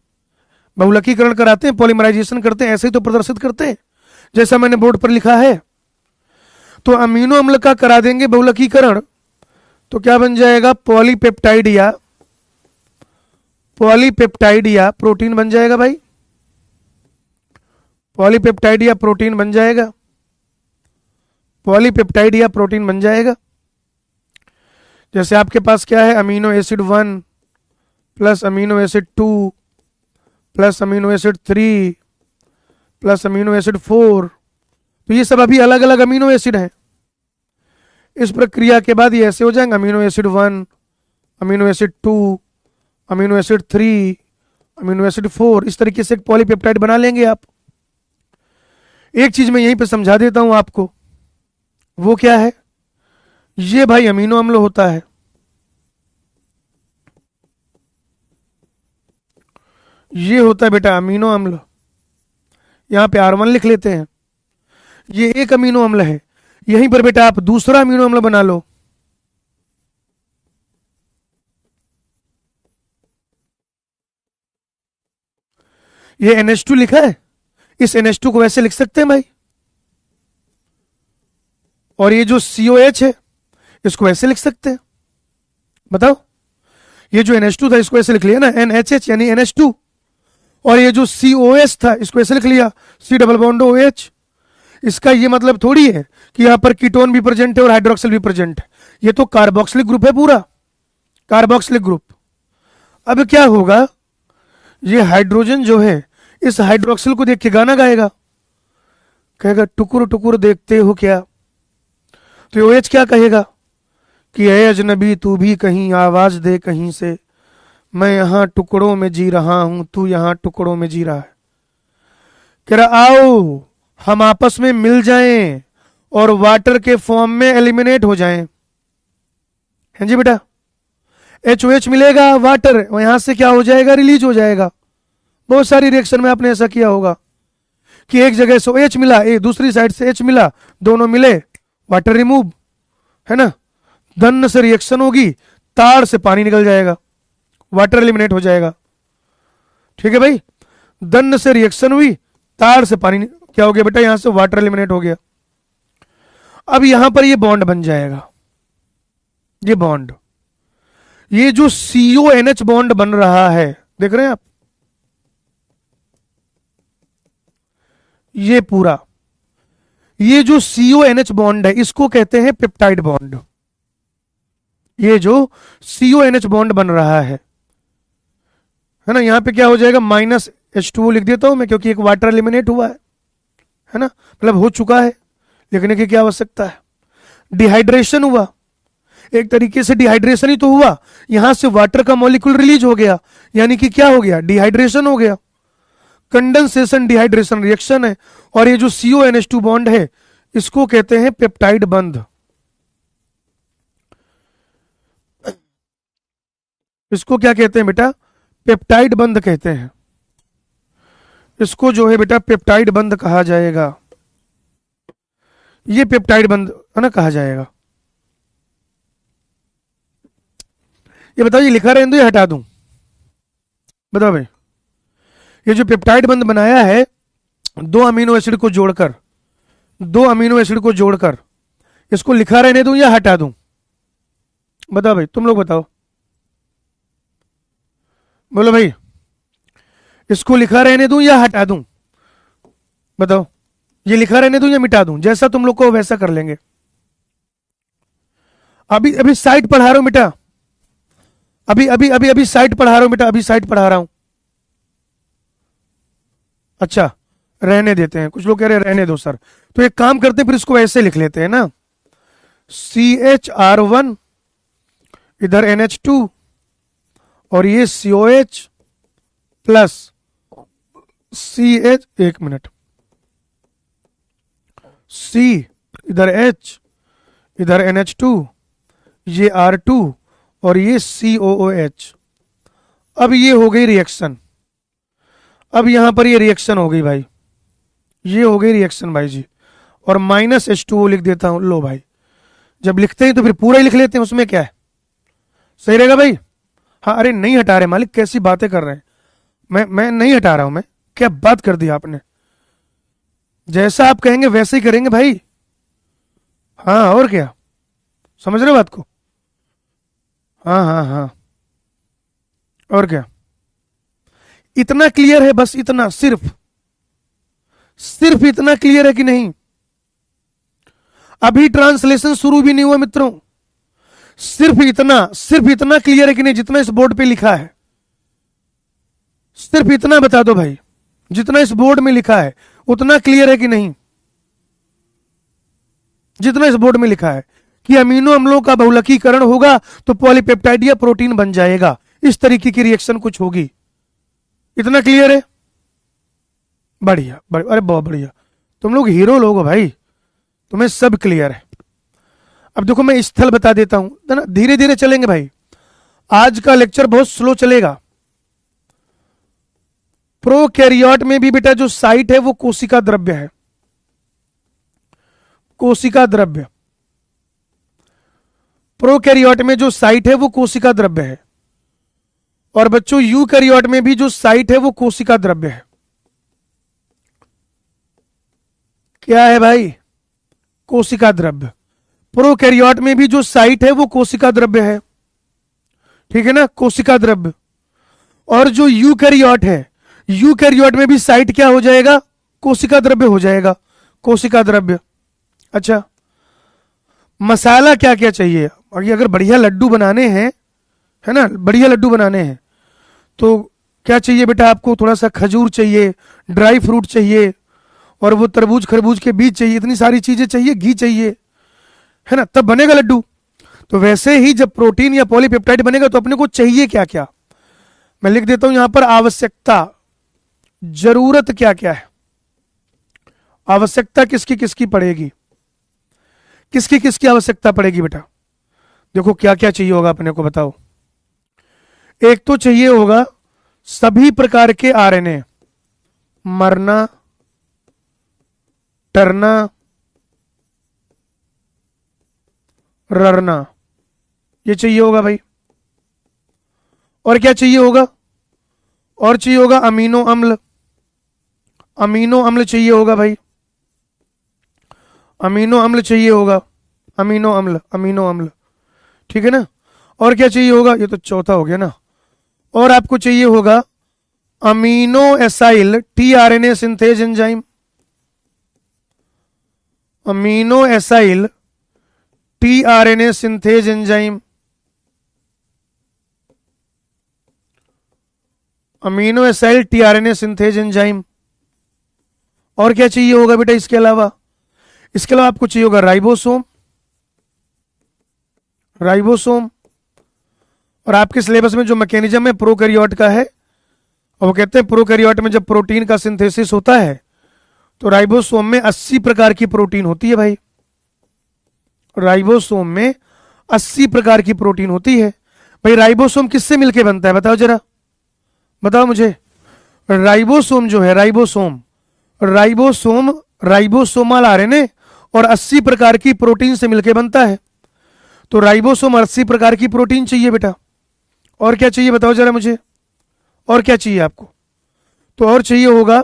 बहुलकीकरण कराते हैं, पॉलीमराइजेशन करते हैं, ऐसे ही तो प्रदर्शित करते हैं जैसा मैंने बोर्ड पर लिखा है। तो अमीनो अम्ल का करा देंगे बहुलकीकरण, तो क्या बन जाएगा, पॉलीपेप्टाइड या प्रोटीन बन जाएगा भाई। पॉलीपेप्टाइड या प्रोटीन बन जाएगा, पॉलीपेप्टाइड या प्रोटीन बन जाएगा। जैसे आपके पास क्या है, amino acid 1 plus amino acid 2 plus amino acid 3 plus amino acid 4, तो ये सब अभी अलग अलग अमीनो एसिड हैं। इस प्रक्रिया के बाद ये ऐसे हो जाएंगे, amino acid 1, amino acid 2, amino acid 3, amino acid 4, इस तरीके से एक पॉलीपेप्टाइड बना लेंगे आप। एक चीज मैं यहीं पे समझा देता हूं आपको, वो क्या है, ये भाई अमीनो अम्ल होता है, ये होता है बेटा अमीनो अम्ल। यहां पे R1 लिख लेते हैं, ये एक अमीनो अम्ल है। यहीं पर बेटा आप दूसरा अमीनो अम्ल बना लो, ये NH2 लिखा है, इस NH2 को वैसे लिख सकते हैं भाई, और ये जो COH है इसको ऐसे लिख सकते हैं। बताओ, ये जो NH2 था इसको ऐसे लिख लिया ना, NHH यानी NH2, और ये जो COS था इसको ऐसे लिख लिया, C डबल बॉन्ड OH। इसका ये मतलब थोड़ी है कि यहां पर कीटोन भी प्रेजेंट है और हाइड्रोक्सिल भी प्रेजेंट है, ये तो कार्बोक्सिलिक ग्रुप है, पूरा कार्बोक्सिलिक ग्रुप। अब क्या होगा, ये हाइड्रोजन जो है इस हाइड्रोक्सिल को देख के गाना गाएगा, कहेगा टुकुर टुकुर देखते हो क्या। तो OH क्या कहेगा कि ए अजनबी तू भी कहीं आवाज दे कहीं से, मैं यहां टुकड़ों में जी रहा हूं, तू यहां टुकड़ों में जी रहा है। कह रहा आओ हम आपस में मिल जाएं और वाटर के फॉर्म में एलिमिनेट हो जाएं। हैं जी बेटा, HOH मिलेगा वाटर, यहां से क्या हो जाएगा, रिलीज हो जाएगा। बहुत सारी रिएक्शन में आपने ऐसा किया होगा कि एक जगह से OH मिला, एक दूसरी साइड से H मिला, दोनों मिले, वाटर रिमूव, है ना, धन से रिएक्शन होगी, ताड़ से पानी निकल जाएगा, वाटर एलिमिनेट हो जाएगा। ठीक है भाई, धन से रिएक्शन हुई, ताड़ से पानी क्या हो गया बेटा, यहां से वाटर एलिमिनेट हो गया। अब यहां पर ये बॉन्ड बन जाएगा, ये बॉन्ड, ये जो CONH बॉन्ड बन रहा है, देख रहे हैं आप, ये पूरा, ये जो CONH बॉन्ड है इसको कहते हैं पेप्टाइड बॉन्ड। ये जो CONH बॉन्ड बन रहा है ना, यहां पे क्या हो जाएगा, -H2O लिख देता हूं मैं, क्योंकि एक वाटर एलिमिनेट हुआ है ना, मतलब हो चुका है, लिखने की क्या आवश्यकता है। डिहाइड्रेशन हुआ, एक तरीके से डिहाइड्रेशन ही तो हुआ, यहां से वाटर का मॉलिक्यूल रिलीज हो गया, यानी कि क्या हो गया, डिहाइड्रेशन हो गया। कंडेंसेशन डिहाइड्रेशन रिएक्शन है, और ये जो CONH2 बॉन्ड है इसको कहते हैं पेप्टाइड बंध। इसको क्या कहते हैं बेटा, पेप्टाइड बंध कहते हैं। इसको जो है बेटा पेप्टाइड बंध कहा जाएगा, ये पेप्टाइड बंध है ना कहा जाएगा। ये बताओ, ये लिखा रहने दो या हटा दूं, बताओ भाई। ये जो पेप्टाइड बंध बनाया है, दो अमीनो एसिड को जोड़कर, दो अमीनो एसिड को जोड़कर, इसको लिखा रहने दूं या हटा दूं, बताओ भाई, तुम लोग बताओ, बोलो भाई, इसको लिखा रहने दूं या हटा दूं, बताओ। ये लिखा रहने दूं या मिटा दूं, जैसा तुम लोग को वैसा कर लेंगे। अभी अभी साइट पढ़ा रहा हूं बेटा, अभी अभी अभी अभी साइट पढ़ा रहा हूं बेटा, अभी साइट पढ़ा रहा हूं। अच्छा, रहने देते हैं, कुछ लोग कह रहे हैं रहने दो सर, तो एक काम करते हैं, फिर इसको ऐसे लिख लेते हैं ना, CHR1, इधर NH2, और ये COH प्लस CH, एक मिनट, C, इधर H, इधर NH2, ये R2, और ये COOH। अब ये हो गई रिएक्शन, अब यहां पर ये रिएक्शन हो गई भाई, ये हो गई रिएक्शन भाई जी, और -H2O लिख देता हूं। लो भाई, जब लिखते हैं तो फिर पूरा ही लिख लेते हैं, उसमें क्या है, सही रहेगा भाई। हाँ, अरे नहीं हटा रहे मालिक, कैसी बातें कर रहे हैं। मैं नहीं हटा रहा हूं, मैं क्या बात कर दी आपने। जैसा आप कहेंगे वैसे ही करेंगे भाई। हाँ और क्या, समझ रहे हो बात को। हाँ हाँ हाँ, और क्या, इतना क्लियर है बस, इतना सिर्फ सिर्फ इतना क्लियर है कि नहीं। अभी ट्रांसलेशन शुरू भी नहीं हुआ मित्रों, सिर्फ इतना क्लियर है कि नहीं जितना इस बोर्ड पे लिखा है। सिर्फ इतना बता दो भाई, जितना इस बोर्ड में लिखा है उतना क्लियर है कि नहीं। जितना इस बोर्ड में लिखा है कि अमीनो अम्लों का बहुलकीकरण होगा तो पॉलीपेप्टाइड या प्रोटीन बन जाएगा, इस तरीके की रिएक्शन कुछ होगी, इतना क्लियर है। बढ़िया बढ़िया, अरे बहुत बढ़िया, तुम लोग हीरो लोग हो भाई, तुम्हें सब क्लियर है। अब देखो मैं स्थल बता देता हूं, है ना, धीरे धीरे चलेंगे भाई, आज का लेक्चर बहुत स्लो चलेगा। प्रोकैरियोट में भी बेटा जो साइट है वो कोशिका द्रव्य है, कोशिका द्रव्य। प्रोकैरियोट में जो साइट है वो कोशिका द्रव्य है, और बच्चों यूकैरियोट में भी जो साइट है वो कोशिका द्रव्य है। क्या है भाई, कोशिका द्रव्य। प्रोकैरियोट में भी जो साइट है वो कोशिका द्रव्य है, ठीक है ना, कोशिका द्रव्य। और जो यूकैरियोट है, यूकैरियोट में भी साइट क्या हो जाएगा, कोशिका द्रव्य हो जाएगा, कोशिका द्रव्य। अच्छा, मसाला क्या क्या चाहिए, और ये अगर बढ़िया लड्डू बनाने हैं, है ना, बढ़िया लड्डू बनाने हैं तो क्या चाहिए बेटा आपको, थोड़ा सा खजूर चाहिए, ड्राई फ्रूट चाहिए, और वो तरबूज खरबूज के बीज चाहिए, इतनी सारी चीजें चाहिए, घी चाहिए, है ना, तब बनेगा लड्डू। तो वैसे ही जब प्रोटीन या पॉलीपेप्टाइड बनेगा तो अपने को चाहिए क्या क्या, मैं लिख देता हूं यहां पर, आवश्यकता, जरूरत क्या क्या है, आवश्यकता किसकी किसकी पड़ेगी, किसकी किसकी आवश्यकता पड़ेगी बेटा। देखो क्या क्या चाहिए होगा अपने को, बताओ। एक तो चाहिए होगा सभी प्रकार के आरएनए, मरना, टरना, ररना, ये चाहिए होगा भाई। और क्या चाहिए होगा, और चाहिए होगा अमीनो अम्ल, अमीनो अम्ल चाहिए होगा भाई, अमीनो अम्ल चाहिए होगा, अमीनो अम्ल, अमीनो अम्ल, ठीक है ना। और क्या चाहिए होगा, ये तो चौथा हो गया ना। और आपको चाहिए होगा amino acyl tRNA synthase enzyme, amino acyl tRNA synthase enzyme, amino acyl tRNA synthase enzyme. और क्या चाहिए होगा बेटा इसके अलावा, इसके अलावा आपको चाहिए होगा राइबोसोम, राइबोसोम। और आपके सिलेबस में जो मैकेनिज्म है प्रोकैरियोट का है, और वो कहते हैं प्रोकैरियोट में जब प्रोटीन का सिंथेसिस होता है तो राइबोसोम में 80 प्रकार की प्रोटीन होती है भाई, राइबोसोम में 80 प्रकार की प्रोटीन होती है भाई। राइबोसोम किससे मिलके बनता है बताओ जरा, बताओ मुझे। राइबोसोम जो है, राइबोसोम, राइबोसोम राइबोसोमल आरएनए और 80 प्रकार की प्रोटीन से मिलके बनता है। तो राइबोसोम 80 प्रकार की प्रोटीन चाहिए बेटा। और क्या चाहिए बताओ जरा मुझे, और क्या चाहिए आपको। तो और चाहिए होगा,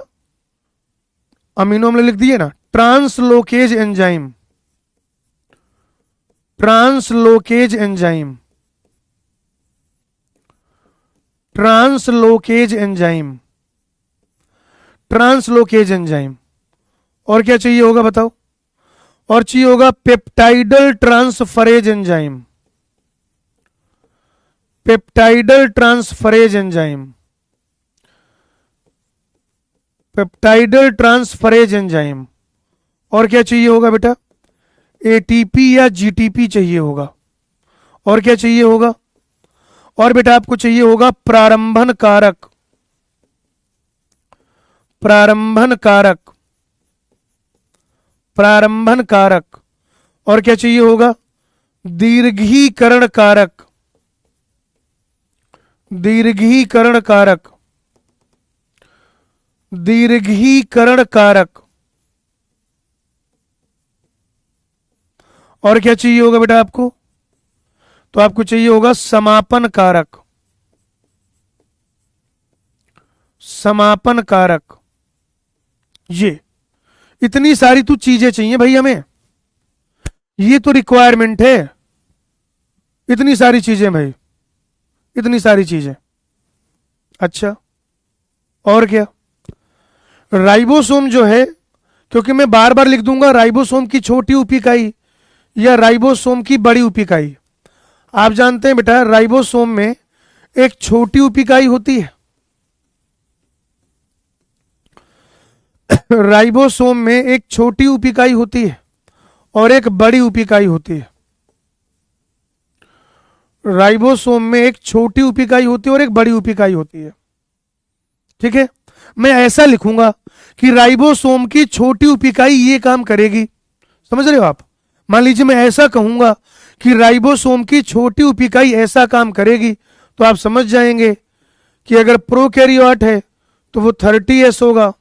अमीनो अम्ल लिख दिए ना, translocase enzyme, translocase enzyme, translocase enzyme, translocase enzyme. और क्या चाहिए होगा बताओ, और चाहिए होगा peptidyl transferase enzyme, peptidyl transferase enzyme, peptidyl transferase enzyme. और क्या चाहिए होगा बेटा, एटीपी या जीटीपी चाहिए होगा। और क्या चाहिए होगा, और बेटा आपको चाहिए होगा प्रारंभन कारक, प्रारंभन कारक, प्रारंभन कारक। और क्या चाहिए होगा, दीर्घीकरण कारक, दीर्घीकरण कारक, दीर्घीकरण कारक। और क्या चाहिए होगा बेटा आपको? तो आपको चाहिए होगा समापन कारक। समापन कारक, ये इतनी सारी तो चीजें चाहिए भाई हमें, ये तो रिक्वायरमेंट है। इतनी सारी चीजें भाई, इतनी सारी चीजें। अच्छा, और क्या? राइबोसोम जो है, क्योंकि मैं बार बार लिख दूंगा राइबोसोम की छोटी उप इकाई या राइबोसोम की बड़ी उप इकाई। आप जानते हैं बेटा राइबोसोम में एक छोटी उप इकाई होती है, राइबोसोम में एक छोटी उप इकाई होती है और एक बड़ी उप इकाई होती है। राइबोसोम में एक छोटी उप इकाई होती है और एक बड़ी उप इकाई होती है। ठीक है, मैं ऐसा लिखूंगा कि राइबोसोम की छोटी उप इकाई ये काम करेगी। समझ रहे हो आप? मान लीजिए मैं ऐसा कहूंगा कि राइबोसोम की छोटी उप इकाई ऐसा काम करेगी, तो आप समझ जाएंगे कि अगर प्रोकैरियोट है तो वो 30s होगा,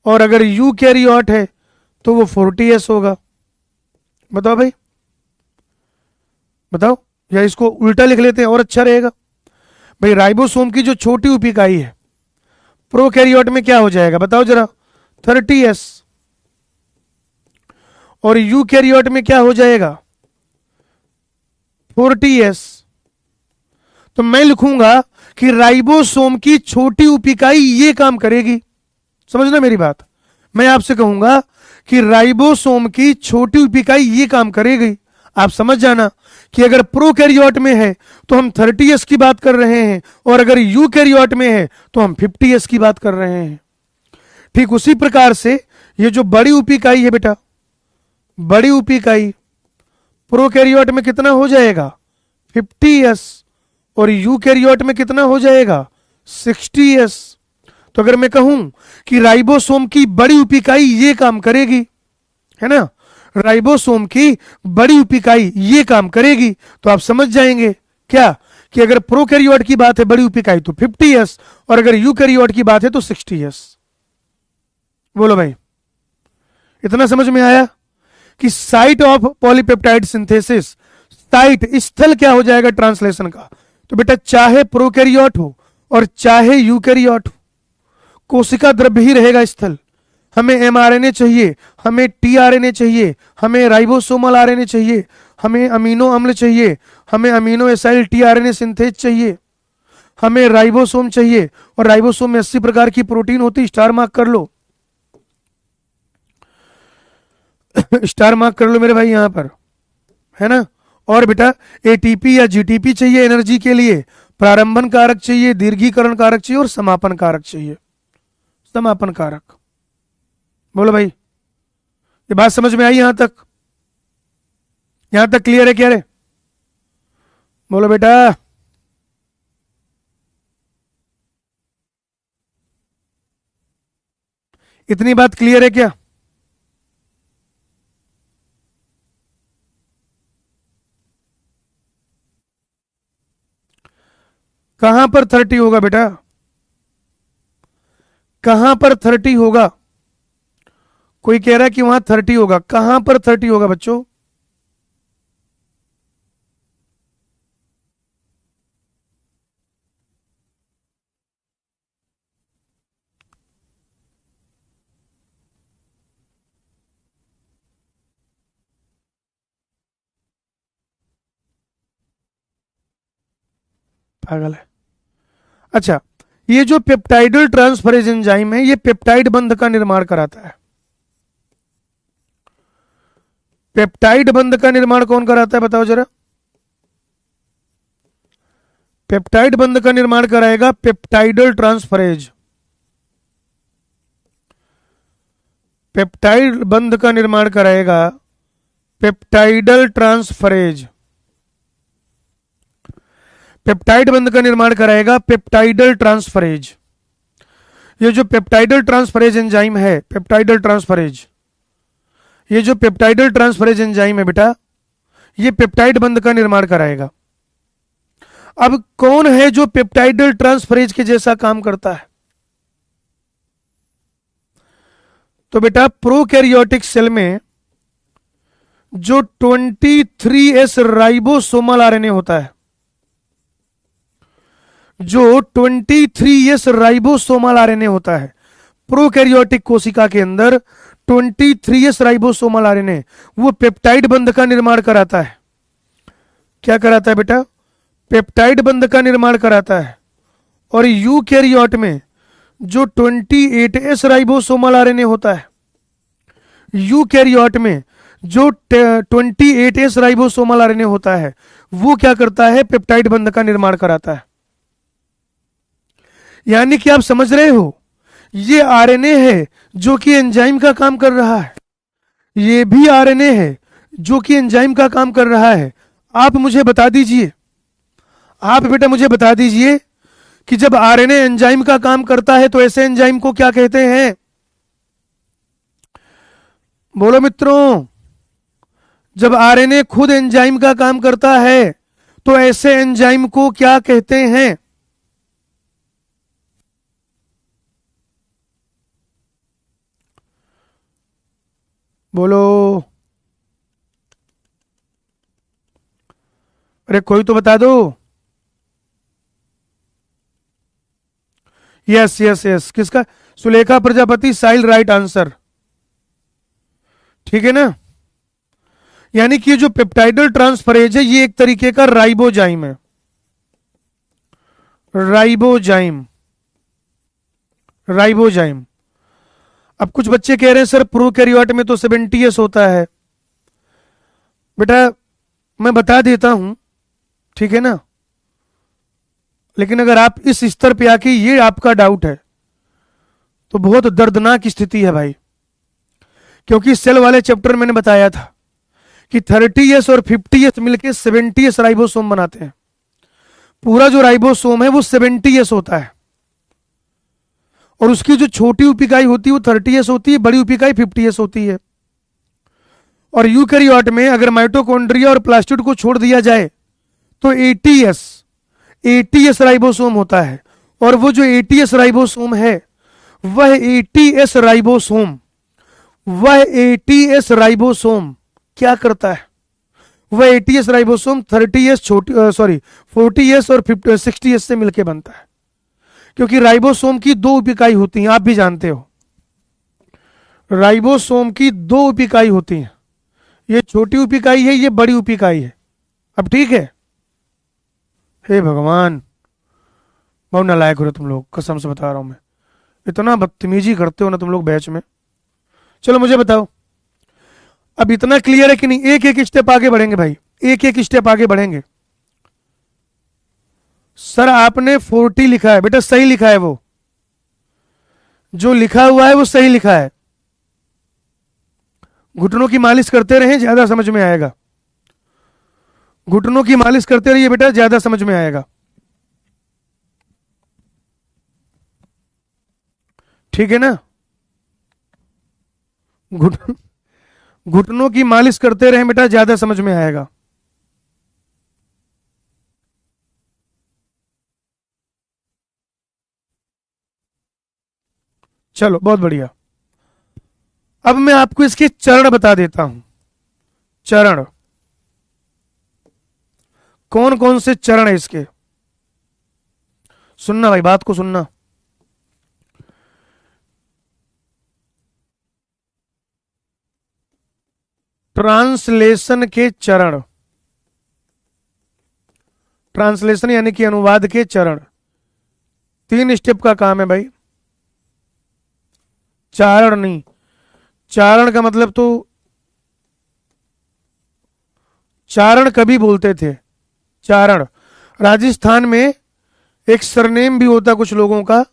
और अगर यूकैरियोट है तो वो 40s होगा। बताओ भाई, बताओ, या इसको उल्टा लिख लेते हैं और अच्छा रहेगा। भाई राइबोसोम की जो छोटी उप इकाई है प्रोकैरियोट में क्या हो जाएगा बताओ जरा? 30s। और यूकैरियोट में क्या हो जाएगा? 40s। तो मैं लिखूंगा कि राइबोसोम की छोटी उप इकाई ये काम करेगी। समझना मेरी बात? मैं आपसे कहूंगा कि राइबोसोम की छोटी उप इकाई ये काम करेगी, आप समझ जाना कि अगर प्रोकैरियोट में है तो हम 30s की बात कर रहे हैं, और अगर यूकैरियोट में है तो हम 50s की बात कर रहे हैं। ठीक उसी प्रकार से ये जो बड़ी उप इकाई है बेटा, बड़ी उप इकाई प्रोकैरियोट में कितना हो जाएगा? 50s। और यूकैरियोट में कितना हो जाएगा? 60s। तो अगर मैं कहूं कि राइबोसोम की बड़ी उप इकाई ये काम करेगी, है ना, राइबोसोम की बड़ी उप इकाई ये काम करेगी, तो आप समझ जाएंगे क्या कि अगर प्रोकैरियोट की बात है बड़ी उप इकाई तो 50s, और अगर यूकैरियोट की बात है तो 60s। बोलो भाई, इतना समझ में आया कि site of polypeptide synthesis, site स्थल क्या हो जाएगा ट्रांसलेशन का? तो बेटा चाहे प्रोकैरियोट हो और चाहे यूकैरियोट हो, कोशिका द्रव्य ही रहेगा स्थल। हमें एमआरएनए चाहिए, हमें टीआरएनए चाहिए, हमें राइबोसोमल आरएनए चाहिए, हमें अमीनो अम्ल चाहिए, हमें अमीनो एसाइल टीआरएनए सिंथेज चाहिए, हमें राइबोसोम चाहिए, और राइबोसोम में 80 प्रकार की प्रोटीन होती। स्टार मार्क कर लो, स्टार मार्क कर लो मेरे भाई यहां पर, है ना। और बेटा एटीपी या जीटीपी चाहिए एनर्जी के लिए, प्रारंभन कारक चाहिए, दीर्घीकरण कारक चाहिए, और समापन कारक चाहिए। समापन कारक। बोलो भाई, ये बात समझ में आई यहां तक? यहां तक क्लियर है क्या रे? बोलो बेटा। इतनी बात क्लियर है क्या? कहां पर 30 होगा बेटा? कहां पर 30 होगा? कोई कह रहा है कि वहां 30 होगा, कहां पर 30 होगा बच्चों? पागल है। अच्छा, ये जो पेप्टाइडल ट्रांसफरेज एंजाइम है ये पेप्टाइड बंध का निर्माण कराता है। पेप्टाइड बंध का निर्माण कौन कराता है बताओ जरा? पेप्टाइड बंध का निर्माण कराएगा पेप्टाइडल ट्रांसफरेज। पेप्टाइड बंध का निर्माण कराएगा पेप्टाइडल ट्रांसफरेज। पेप्टाइड बंध का निर्माण कराएगा पेप्टाइडल ट्रांसफरेज। ये जो पेप्टाइडल ट्रांसफरेज एंजाइम है, पेप्टाइडल ट्रांसफरेज, ये जो पेप्टाइडल ट्रांसफरेज एंजाइम है बेटा, ये पेप्टाइड बंध का निर्माण कराएगा। अब कौन है जो पेप्टाइडल ट्रांसफरेज के जैसा काम करता है? तो बेटा प्रोकैरियोटिक सेल में जो 23S राइबोसोमल आरएनए होता है, जो 23S राइबोसोमल आरएनए होता है प्रोकैरियोटिक कोशिका के अंदर, 23S राइबोसोमल आरएनए वो पेप्टाइड बंध का निर्माण कराता है। क्या कराता है बेटा? पेप्टाइड बंध का निर्माण कराता है। और यूकैरियोट में जो 28S राइबोसोमल आरएनए होता है, यूकैरियोट में जो 28S राइबोसोमल आरएनए होता है, वो क्या करता है? पेप्टाइड बंध का निर्माण कराता है। यानी कि आप समझ रहे हो, ये आरएनए है जो कि एंजाइम का काम कर रहा है, ये भी आरएनए है जो कि एंजाइम का काम कर रहा है। आप मुझे बता दीजिए, आप बेटा मुझे बता दीजिए कि जब आरएनए एंजाइम का काम करता है तो ऐसे एंजाइम को क्या कहते हैं? बोलो मित्रों, जब आरएनए खुद एंजाइम का काम करता है तो ऐसे एंजाइम को क्या कहते हैं? बोलो, अरे कोई तो बता दो। यस यस यस, किसका? सुलेखा प्रजापति, साइल राइट आंसर। ठीक है ना? यानी कि जो पेप्टाइडल ट्रांसफरेज है ये एक तरीके का राइबोजाइम है, राइबोजाइम, राइबोजाइम। अब कुछ बच्चे कह रहे हैं सर प्रोकैरियोट में तो 70S होता है। बेटा मैं बता देता हूं, ठीक है ना, लेकिन अगर आप इस स्तर पे आके ये आपका डाउट है तो बहुत दर्दनाक स्थिति है भाई। क्योंकि सेल वाले चैप्टर मैंने बताया था कि 30S और 50S मिलके 70S राइबोसोम बनाते हैं। पूरा जो राइबोसोम है वो 70S होता है और उसकी जो छोटी उपिकाई होती है वो 30S होती है, बड़ी उपिकाई 50S होती है। और यूकैरियोट में अगर माइटोकॉन्ड्रिया और प्लास्टिड को छोड़ दिया जाए तो 80S राइबोसोम होता है। और वो जो 80S राइबोसोम है वह 80S राइबोसोम, वह 80S राइबोसोम क्या करता है? वह 80S राइबोसोम 30S छोटी 40S और 60S से मिलकर बनता है। क्योंकि राइबोसोम की दो उपिकाई होती हैं, आप भी जानते हो, राइबोसोम की दो उपिकाई होती हैं, ये छोटी उपिकाई है, ये बड़ी उपिकाई है। अब ठीक है? हे भगवान, बहुत नालायक हो रहे तुम लोग, कसम से बता रहा हूं मैं, इतना बदतमीजी करते हो ना तुम लोग बैच में। चलो मुझे बताओ, अब इतना क्लियर है कि नहीं? एक एक स्टेप आगे बढ़ेंगे भाई, एक एक स्टेप आगे बढ़ेंगे। सर आपने 40 लिखा है बेटा, सही लिखा है, वो जो लिखा हुआ है वो सही लिखा है। घुटनों की मालिश करते रहें, ज्यादा समझ में आएगा। घुटनों की मालिश करते रहिए बेटा, ज्यादा समझ में आएगा। ठीक है ना? घुटनों की मालिश करते रहें बेटा, ज्यादा समझ में आएगा। चलो बहुत बढ़िया। अब मैं आपको इसके चरण बता देता हूं। चरण, कौन कौन से चरण है इसके? सुनना भाई, बात को सुनना। ट्रांसलेशन के चरण, ट्रांसलेशन यानी कि अनुवाद के चरण, 3 स्टेप का काम है भाई, चारण नहीं। चारण का मतलब तो चारण कभी बोलते थे, चारण। राजस्थान में एक सरनेम भी होता कुछ लोगों का,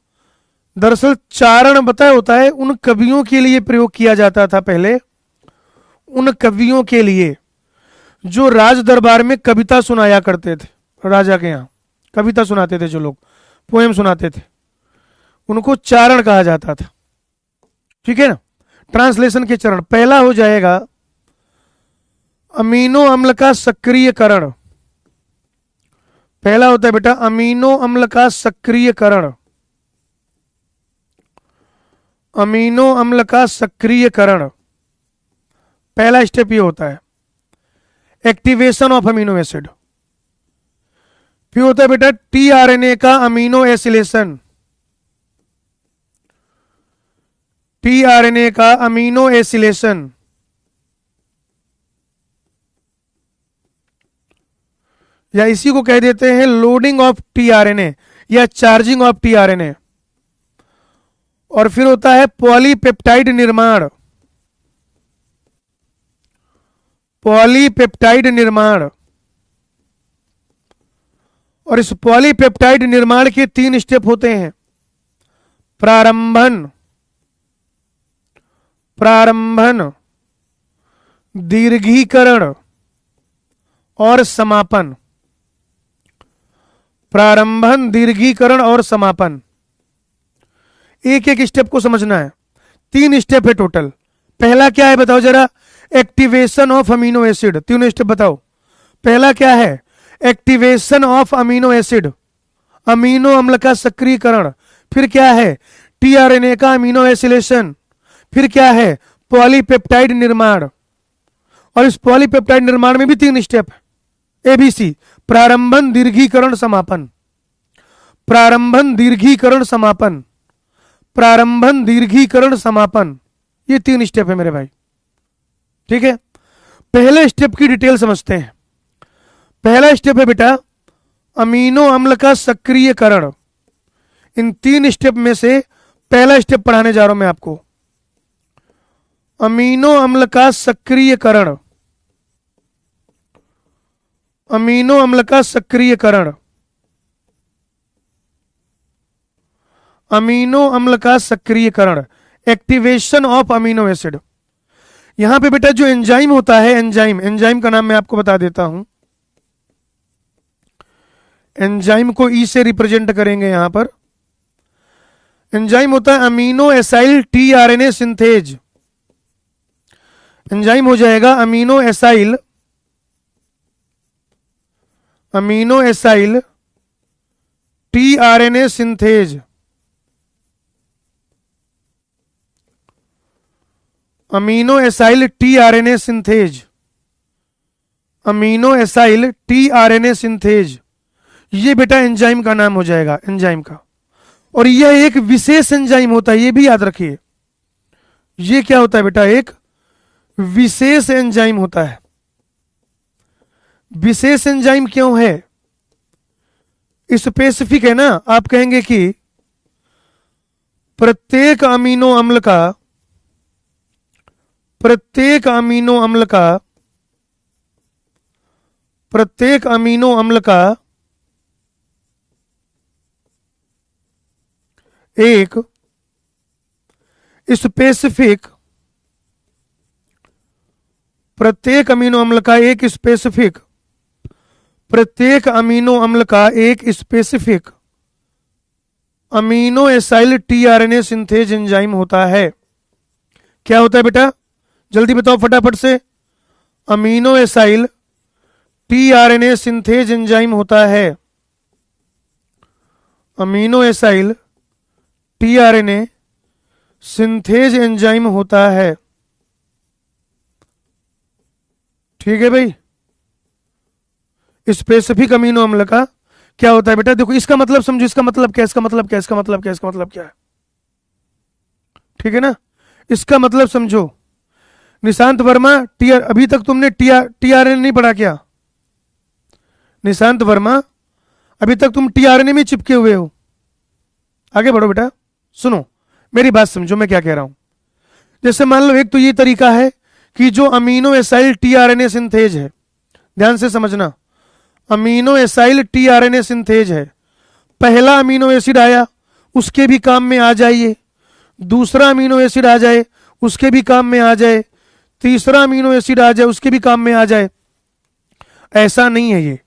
दरअसल चारण बताया होता है उन कवियों के लिए प्रयोग किया जाता था पहले, उन कवियों के लिए जो राज दरबार में कविता सुनाया करते थे। राजा के यहाँ कविता सुनाते थे जो लोग, पोएम सुनाते थे, उनको चारण कहा जाता था। ठीक है ना? ट्रांसलेशन के चरण, पहला हो जाएगा अमीनो अम्ल का सक्रियकरण। पहला होता है बेटा अमीनो अम्ल का सक्रियकरण, अमीनो अम्ल का सक्रियकरण, पहला स्टेप ये होता है। Activation of amino acid. फिर होता है बेटा टीआरएनए का अमीनो एसिलेशन, टीआरएनए का अमीनो एसिलेशन। या इसी को कह देते हैं लोडिंग ऑफ टीआरएनए या चार्जिंग ऑफ टीआरएनए। और फिर होता है पॉलीपेप्टाइड निर्माण, पॉलीपेप्टाइड निर्माण। और इस पॉलीपेप्टाइड निर्माण के 3 स्टेप होते हैं, प्रारंभन, प्रारंभन, दीर्घीकरण और समापन। प्रारंभन, दीर्घीकरण और समापन। एक एक स्टेप को समझना है। 3 स्टेप है टोटल। पहला क्या है बताओ जरा? Activation of amino acid. तीनों स्टेप बताओ। पहला क्या है? Activation of amino acid, amino अम्ल का सक्रियकरण। फिर क्या है? टीआरएनए का अमीनो एसिलेशन। फिर क्या है? पॉलीपेप्टाइड निर्माण। और इस पॉलीपेप्टाइड निर्माण में भी 3 स्टेप है, एबीसी। प्रारंभन, दीर्घीकरण, समापन। प्रारंभन, दीर्घीकरण, समापन। प्रारंभन, दीर्घीकरण, समापन। ये 3 स्टेप है मेरे भाई। ठीक है, पहले स्टेप की डिटेल समझते हैं। पहला स्टेप है बेटा अमीनो अम्ल का सक्रियकरण। इन 3 स्टेप में से पहला स्टेप पढ़ाने जा रहा हूं मैं आपको, अमीनो अम्ल का सक्रियकरण। अमीनो अम्ल का सक्रियकरण, अमीनो अम्ल का सक्रियकरण, एक्टिवेशन ऑफ अमीनो एसिड। यहां पे बेटा जो एंजाइम होता है, एंजाइम, एंजाइम का नाम मैं आपको बता देता हूं। एंजाइम को ई से रिप्रेजेंट करेंगे यहां पर। एंजाइम होता है amino acyl tRNA synthase. Enzyme हो जाएगा amino acyl, amino acyl tRNA synthase. Amino acyl tRNA synthase, amino acyl tRNA synthase. ये बेटा एंजाइम का नाम हो जाएगा, एंजाइम का। और यह एक विशेष एंजाइम होता है, ये भी याद रखिए। ये क्या होता है बेटा? एक विशेष एंजाइम होता है। विशेष एंजाइम क्यों है? स्पेसिफिक है ना। आप कहेंगे कि प्रत्येक अमीनो अम्ल का, प्रत्येक अमीनो अम्ल का, प्रत्येक अमीनो अम्ल का एक स्पेसिफिक, प्रत्येक अमीनो अम्ल का एक स्पेसिफिक, प्रत्येक अमीनो अम्ल का एक specific amino acyl tRNA synthase enzyme होता है। क्या होता है बेटा? जल्दी बताओ फटाफट से। Amino acyl tRNA synthase enzyme होता है। Amino acyl tRNA synthase enzyme होता है। ठीक है भाई। स्पेसिफिक अमीनो अम्ल का क्या होता है बेटा? देखो इसका मतलब समझो। इसका मतलब क्या? इसका मतलब क्या? इसका मतलब क्या? इसका मतलब क्या है? ठीक है ना, इसका मतलब समझो। निशांत वर्मा, अभी तक तुमने टीआरएनए नहीं पढ़ा क्या? निशांत वर्मा, अभी तक तुम टीआरएनए में चिपके हुए हो। आगे बढ़ो बेटा, सुनो मेरी बात, समझो मैं क्या कह रहा हूं। जैसे मान लो एक तो ये तरीका है कि जो अमीनो एसाइल टीआरएनए सिंथेज है, ध्यान से समझना, अमीनो एसाइल टीआरएनए सिंथेज है। पहला अमीनो एसिड आया उसके भी काम में आ जाइए, दूसरा अमीनो एसिड आ जाए उसके भी काम में आ जाए, तीसरा अमीनो एसिड आ जाए उसके भी काम में आ जाए। ऐसा नहीं है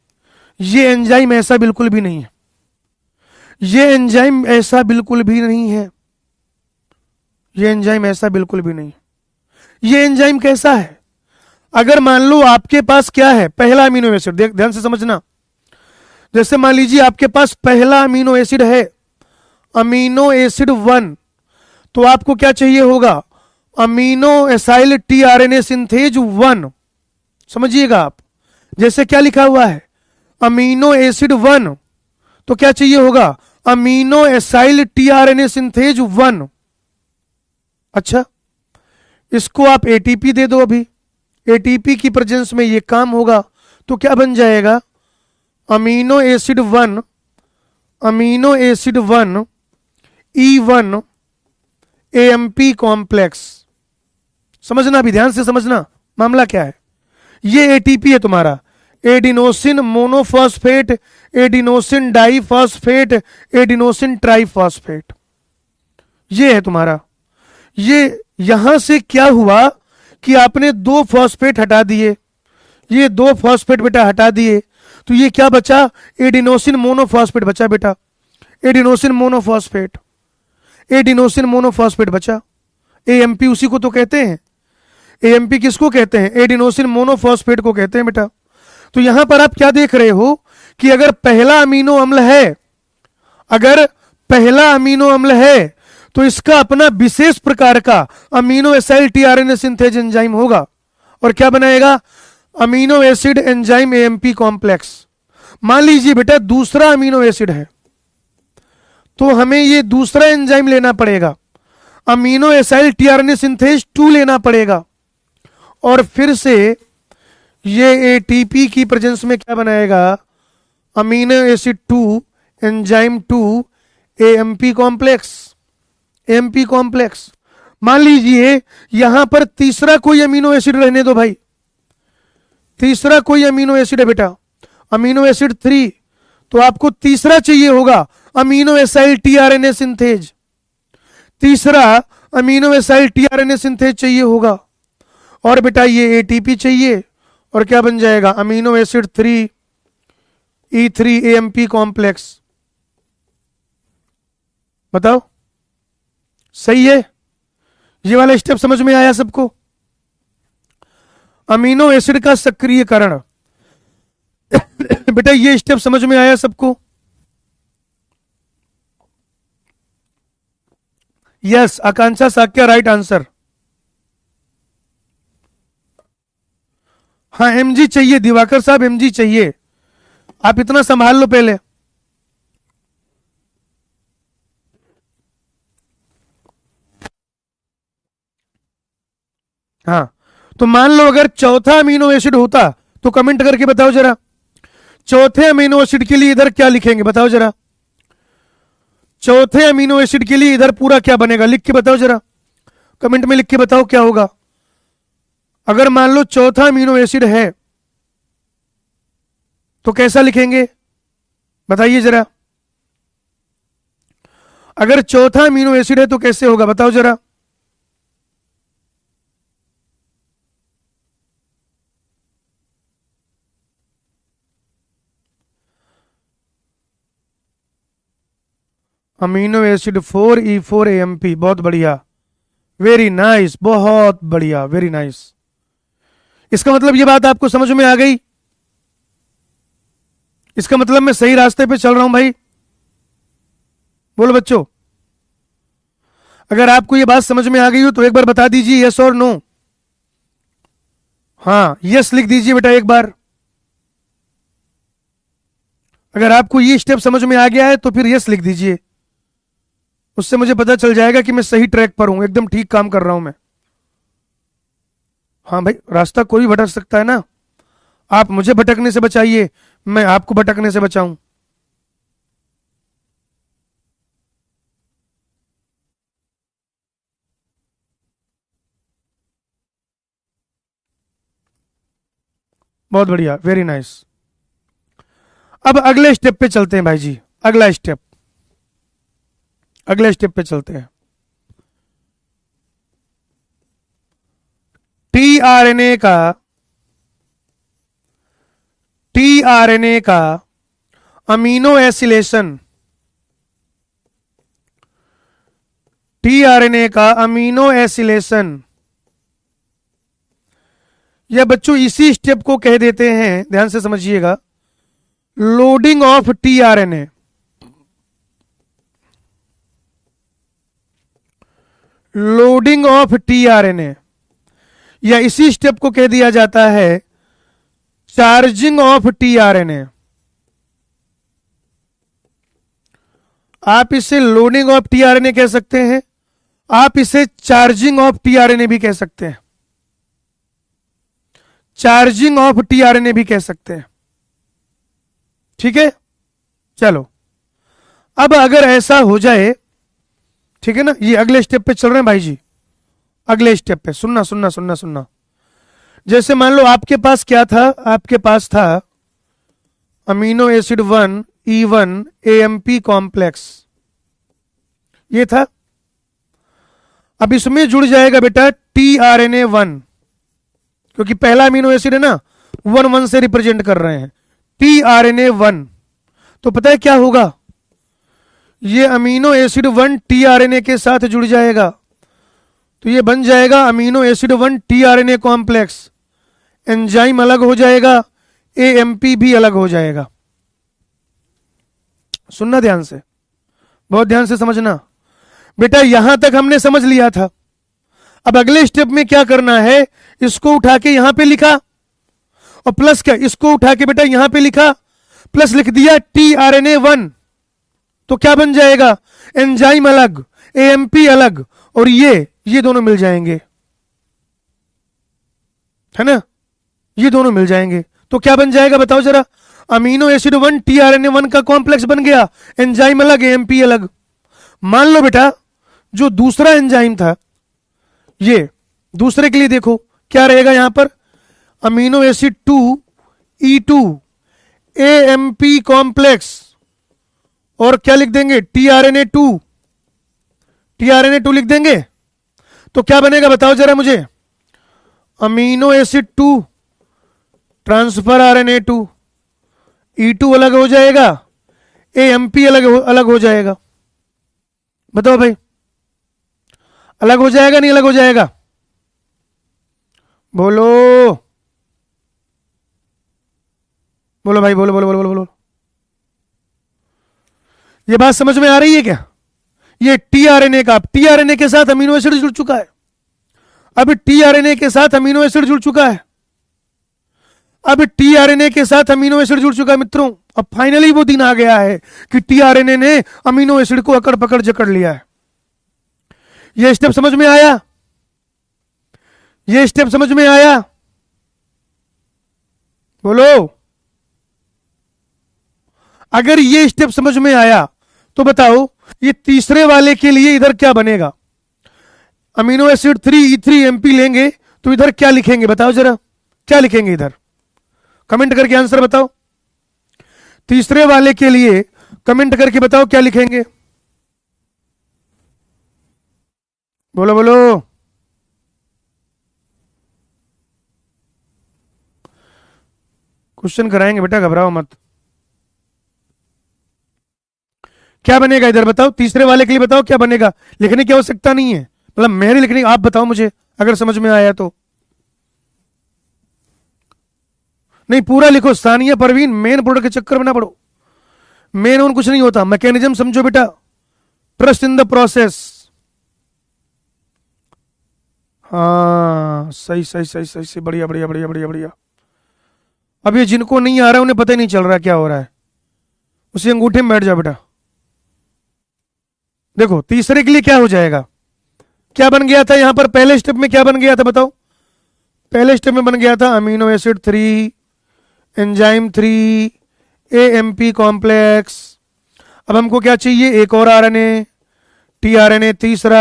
ये एंजाइम ऐसा बिल्कुल भी नहीं है। ये एंजाइम ऐसा बिल्कुल भी नहीं है। ये एंजाइम ऐसा बिल्कुल भी नहीं है। ये एंजाइम कैसा है? अगर मान लो आपके पास क्या है, पहला अमीनो एसिड, ध्यान से समझना। जैसे मान लीजिए आपके पास पहला अमीनो एसिड है, अमीनो एसिड 1, तो आपको क्या चाहिए होगा? Amino acyl tRNA synthase 1। समझिएगा आप, जैसे क्या लिखा हुआ है, अमीनो एसिड 1, तो क्या चाहिए होगा, अमीनो एसाइल टीआरएनए सिंथेज 1। अच्छा, इसको आप एटीपी दे दो, अभी एटीपी की प्रेजेंस में ये काम होगा, तो क्या बन जाएगा, amino acid 1, amino acid 1 E1 AMP complex. समझना, अभी ध्यान से समझना मामला क्या है। ये एटीपी है तुम्हारा, adenosine monophosphate, adenosine diphosphate, adenosine triphosphate, ये है तुम्हारा। ये यहां से क्या हुआ कि आपने 2 फॉस्फेट हटा दिए, ये 2 फॉस्फेट बेटा हटा दिए, तो ये क्या बचा, एडिनोसिन मोनोफॉस्फेट बचा बेटा, एडिनोसिन मोनोफॉस्फेट, एडिनोसिन मोनोफॉस्फेट बचा। एएमपी उसी को तो कहते हैं, एएमपी किसको कहते हैं, एडिनोसिन मोनोफॉस्फेट को कहते हैं बेटा। तो यहां पर आप क्या देख रहे हो कि अगर पहला अमीनो अम्ल है, अगर पहला अमीनो अम्ल है, तो इसका अपना विशेष प्रकार का amino acyl tRNA synthase enzyme होगा, और क्या बनाएगा, amino acid enzyme AMP complex. मान लीजिए बेटा दूसरा अमीनो एसिड है, तो हमें ये दूसरा एंजाइम लेना पड़ेगा, अमीनो एसाइल टीआरएनए सिंथेज 2 लेना पड़ेगा, और फिर से ये एटीपी की प्रेजेंस में क्या बनाएगा, amino acid 2 enzyme 2 AMP complex, AMP complex. मान लीजिए यहां पर तीसरा कोई अमीनो एसिड रहने दो भाई, तीसरा कोई अमीनो एसिड है बेटा, अमीनो एसिड 3, तो आपको तीसरा चाहिए होगा अमीनो एसाइल टीआरएनए सिंथेज, तीसरा अमीनो एसाइल टीआरएनए सिंथेज चाहिए होगा, और बेटा ये एटीपी चाहिए, और क्या बन जाएगा, amino acid 3 E3 AMP complex. बताओ सही है, ये वाला स्टेप समझ में आया सबको। अमीनो एसिड का सक्रियकरण बेटा ये स्टेप समझ में आया सबको। यस, आकांक्षा साक्या राइट आंसर। हाँ एमजी चाहिए, दिवाकर साहब एमजी चाहिए, आप इतना संभाल लो पहले। हाँ, तो मान लो अगर चौथा अमीनो एसिड होता, तो कमेंट करके बताओ जरा, चौथे अमीनो एसिड के लिए इधर क्या लिखेंगे बताओ जरा, चौथे अमीनो एसिड के लिए इधर पूरा क्या बनेगा, लिख के बताओ जरा, कमेंट में लिख के बताओ क्या होगा। अगर मान लो चौथा अमीनो एसिड है तो कैसा लिखेंगे, बताइए जरा। अगर चौथा अमीनो एसिड है तो कैसे होगा बताओ जरा। अमीनो एसिड 4E4 एएमपी, बहुत बढ़िया, वेरी नाइस, बहुत बढ़िया, वेरी नाइस। इसका मतलब ये बात आपको समझ में आ गई, इसका मतलब मैं सही रास्ते पे चल रहा हूं भाई, बोलो बच्चों। अगर आपको ये बात समझ में आ गई हो तो एक बार बता दीजिए यस और नो। हाँ यस लिख दीजिए बेटा एक बार। अगर आपको ये स्टेप समझ में आ गया है तो फिर यस लिख दीजिए, उससे मुझे पता चल जाएगा कि मैं सही ट्रैक पर हूं, एकदम ठीक काम कर रहा हूं मैं। हाँ भाई, रास्ता कोई भटक सकता है ना, आप मुझे भटकने से बचाइए, मैं आपको भटकने से बचाऊं। बहुत बढ़िया, वेरी नाइस। अब अगले स्टेप पे चलते हैं भाई जी, अगला स्टेप, अगले स्टेप पे चलते हैं। टीआरएनए का, टीआरएनए का अमीनो एसिलेशन, टीआरएनए का अमीनो एसिलेशन, या बच्चों इसी स्टेप को कह देते हैं, ध्यान से समझिएगा, loading of tRNA. Loading of tRNA, या इसी स्टेप को कह दिया जाता है चार्जिंग ऑफ टीआरएनए, आप इसे लोडिंग ऑफ टीआरएनए कह सकते हैं, आप इसे चार्जिंग ऑफ टीआरएनए भी कह सकते हैं, चार्जिंग ऑफ टीआरएनए भी कह सकते हैं। ठीक है, चलो अब अगर ऐसा हो जाए, ठीक है ना, ये अगले स्टेप पे चल रहे हैं भाई जी, अगले स्टेप पे सुनना सुनना सुनना सुनना। जैसे मान लो आपके पास क्या था, आपके पास था amino acid 1 E1 AMP complex, ये था। अब इसमें जुड़ जाएगा बेटा tRNA1, क्योंकि पहला अमीनो एसिड है ना, 1 से रिप्रेजेंट कर रहे हैं, tRNA1। तो पता है क्या होगा, ये अमीनो एसिड 1 tRNA के साथ जुड़ जाएगा, तो ये बन जाएगा amino acid 1 tRNA complex. Enzyme अलग हो जाएगा, AMP भी अलग हो जाएगा। सुनना ध्यान से, बहुत ध्यान से समझना बेटा, यहां तक हमने समझ लिया था। अब अगले स्टेप में क्या करना है, इसको उठा के यहां पे लिखा, और प्लस क्या, इसको उठा के बेटा यहां पे लिखा, प्लस लिख दिया tRNA1, तो क्या बन जाएगा, एंजाइम अलग, AMP अलग, और ये दोनों मिल जाएंगे, है ना, ये दोनों मिल जाएंगे। तो क्या बन जाएगा बताओ जरा, अमीनो एसिड 1 tRNA1 का कॉम्प्लेक्स बन गया, एंजाइम अलग, AMP अलग। मान लो बेटा जो दूसरा एंजाइम था, ये दूसरे के लिए देखो क्या रहेगा यहां पर, amino acid 2 E2 AMP complex, और क्या लिख देंगे, tRNA2 लिख देंगे। तो क्या बनेगा बताओ जरा मुझे, amino acid 2 transfer RNA2, E2 अलग हो जाएगा, AMP अलग हो जाएगा। बताओ भाई, अलग हो जाएगा नहीं अलग हो जाएगा, बोलो बोलो भाई, बोलो बोलो बोलो बोलो बोलो। ये बात समझ में आ रही है क्या, ये tRNA का, tRNA के साथ अमीनो एसिड जुड़ चुका है, अब tRNA के साथ अमीनो एसिड जुड़ चुका है, अब tRNA के साथ अमीनो एसिड जुड़ चुका है मित्रों। अब फाइनली वो दिन आ गया है कि tRNA ने अमीनो एसिड को अकड़ पकड़ जकड़ लिया है। ये स्टेप समझ में आया, ये स्टेप समझ में आया, बोलो। अगर ये स्टेप समझ में आया तो बताओ ये तीसरे वाले के लिए इधर क्या बनेगा, अमीनो एसिड 3E3MP लेंगे तो इधर क्या लिखेंगे बताओ जरा, क्या लिखेंगे इधर, कमेंट करके आंसर बताओ। तीसरे वाले के लिए कमेंट करके बताओ क्या लिखेंगे, बोलो बोलो। क्वेश्चन कराएंगे बेटा, घबराओ मत। क्या बनेगा इधर बताओ, तीसरे वाले के लिए बताओ क्या बनेगा, लिखने की आवश्यकता नहीं है, मतलब मैं नहीं लिखने, आप बताओ मुझे अगर समझ में आया तो। नहीं पूरा लिखो, सानिया परवीन मेन प्रोडक्ट के चक्कर में ना पड़ो, मेन ऑन कुछ नहीं होता, मैकेनिज्म समझो बेटा, ट्रस्ट इन द प्रोसेस। हाँ सही सही सही सही सही, बढ़िया बढ़िया बढ़िया बढ़िया बढ़िया। अब ये जिनको नहीं आ रहा है उन्हें पता ही नहीं चल रहा क्या हो रहा है, उसी अंगूठे में बैठ जाओ बेटा। देखो तीसरे के लिए क्या हो जाएगा, क्या बन गया था यहां पर, पहले स्टेप में क्या बन गया था बताओ, पहले स्टेप में बन गया था amino acid 3 enzyme 3 AMP complex. अब हमको क्या चाहिए, एक और RNA, tRNA तीसरा।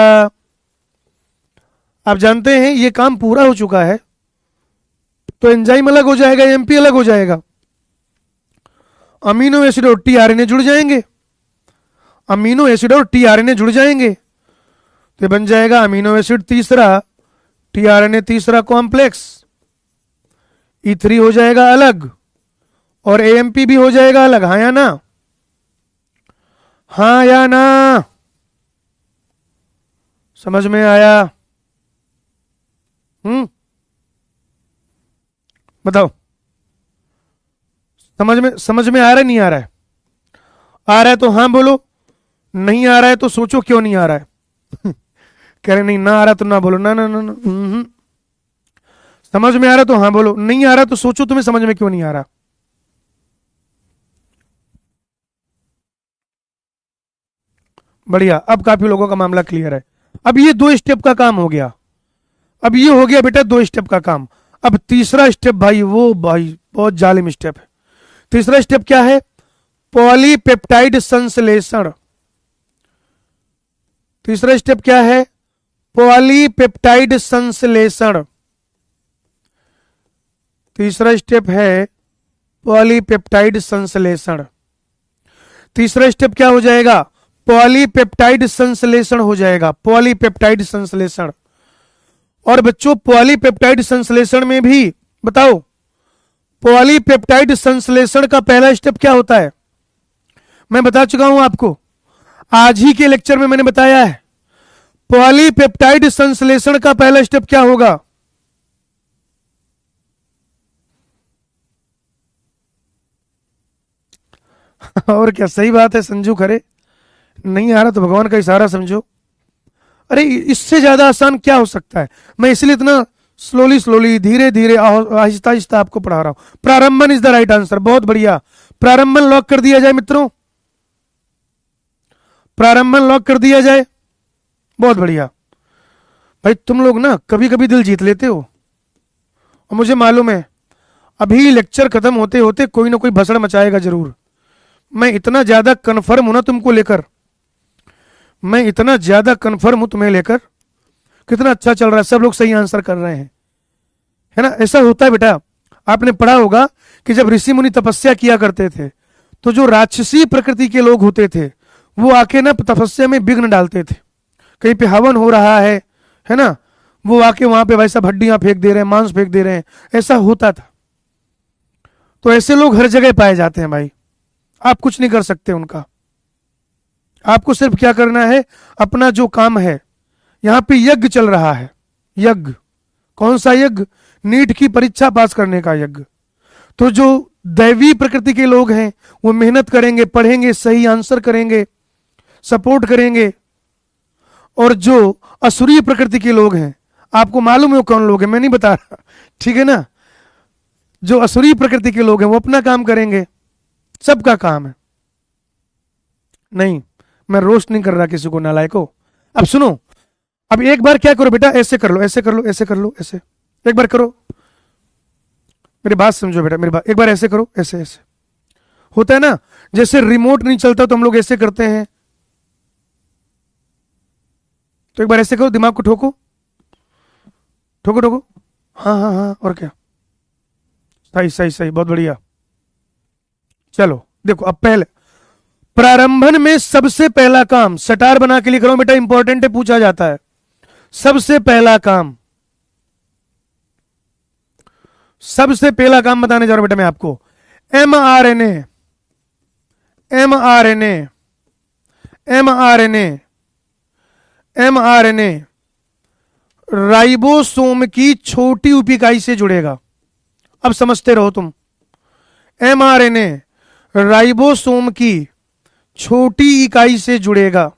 आप जानते हैं ये काम पूरा हो चुका है, तो एंजाइम अलग हो जाएगा, AMP अलग हो जाएगा, अमीनो एसिड और tRNA जुड़ जाएंगे, अमीनो एसिड और tRNA जुड़ जाएंगे, तो बन जाएगा अमीनो एसिड तीसरा tRNA तीसरा कॉम्प्लेक्स, E3 हो जाएगा अलग और AMP भी हो जाएगा अलग। हाँ या ना, हाँ या ना, समझ में आया, बताओ, समझ में आ रहा है नहीं आ रहा है, आ रहा है तो हाँ बोलो, नहीं आ रहा है तो सोचो क्यों नहीं आ रहा है। कह रहे नहीं ना आ रहा तो ना बोलो, ना ना ना, ना। समझ में आ रहा तो हाँ बोलो, नहीं आ रहा तो सोचो तुम्हें समझ में क्यों नहीं आ रहा। बढ़िया, अब काफी लोगों का मामला क्लियर है। अब ये 2 स्टेप का काम हो गया। अब ये हो गया बेटा 2 स्टेप का काम। अब तीसरा स्टेप भाई, वो भाई बहुत जालिम स्टेप है। तीसरा स्टेप क्या है? पॉलीपेप्टाइड संश्लेषण। तीसरा स्टेप क्या है? पॉलीपेप्टाइड संश्लेषण। तीसरा स्टेप है पॉलीपेप्टाइड संश्लेषण। तीसरा स्टेप क्या हो जाएगा? पॉलीपेप्टाइड संश्लेषण हो जाएगा, पॉलीपेप्टाइड संश्लेषण। और बच्चों पॉलीपेप्टाइड संश्लेषण में भी बताओ, पॉलीपेप्टाइड संश्लेषण का पहला स्टेप क्या होता है? मैं बता चुका हूं आपको, आज ही के लेक्चर में मैंने बताया है। पॉलीपेप्टाइड संश्लेषण का पहला स्टेप क्या होगा? और क्या, सही बात है संजू खरे। नहीं आ रहा तो भगवान का इशारा समझो। अरे इससे ज्यादा आसान क्या हो सकता है? मैं इसलिए इतना स्लोली स्लोली, धीरे धीरे, आहिस्ता आहिस्ता आपको पढ़ा रहा हूं। प्रारंभन इज द राइट आंसर। बहुत बढ़िया, प्रारंभन लॉक कर दिया जाए मित्रों, प्रारंभन लॉक कर दिया जाए। बहुत बढ़िया भाई, तुम लोग ना कभी कभी दिल जीत लेते हो, और मुझे मालूम है अभी लेक्चर खत्म होते होते कोई ना कोई भसड़ मचाएगा जरूर। मैं इतना ज्यादा कन्फर्म हूं ना तुमको लेकर, मैं इतना ज्यादा कन्फर्म हूं तुम्हें लेकर। कितना अच्छा चल रहा है, सब लोग सही आंसर कर रहे हैं, है ना? ऐसा होता है बेटा, आपने पढ़ा होगा कि जब ऋषि मुनि तपस्या किया करते थे तो जो राक्षसी प्रकृति के लोग होते थे वो आके ना तपस्या में विघ्न डालते थे। कहीं पे हवन हो रहा है ना, वो आके वहां पे भाई साहब हड्डियां फेंक दे रहे हैं, मांस फेंक दे रहे हैं, ऐसा होता था। तो ऐसे लोग हर जगह पाए जाते हैं भाई, आप कुछ नहीं कर सकते उनका। आपको सिर्फ क्या करना है, अपना जो काम है, यहां पे यज्ञ चल रहा है। यज्ञ, कौन सा यज्ञ? नीट की परीक्षा पास करने का यज्ञ। तो जो दैवी प्रकृति के लोग हैं वो मेहनत करेंगे, पढ़ेंगे, सही आंसर करेंगे, सपोर्ट करेंगे। और जो असुरी प्रकृति के लोग हैं, आपको मालूम है वो कौन लोग हैं, मैं नहीं बता रहा, ठीक है ना? जो असुरी प्रकृति के लोग हैं वो अपना काम करेंगे, सबका काम है। नहीं, मैं रोस्ट नहीं कर रहा किसी को, नालायको। अब सुनो, अब एक बार क्या करो बेटा, ऐसे कर लो, ऐसे कर लो, ऐसे कर लो, ऐसे एक बार करो, मेरी बात समझो बेटा, मेरी बात, एक बार ऐसे करो, ऐसे ऐसे होता है ना, जैसे रिमोट नहीं चलता तो हम लोग ऐसे करते हैं। तो एक बार ऐसे करो, दिमाग को ठोको, ठोको ठोको, हाँ हाँ हाँ, और क्या, सही सही सही, बहुत बढ़िया। चलो देखो, अब पहले प्रारंभन में सबसे पहला काम, सटार बना के लिख रहा हूं बेटा, इंपॉर्टेंट है, पूछा जाता है। सबसे पहला काम, सबसे पहला काम बताने जा रहा हूं बेटा मैं आपको। mRNA, mRNA, mRNA, mRNA ribosome की छोटी उप इकाई से जुड़ेगा। अब समझते रहो तुम, mRNA राइबोसोम की छोटी इकाई से जुड़ेगा,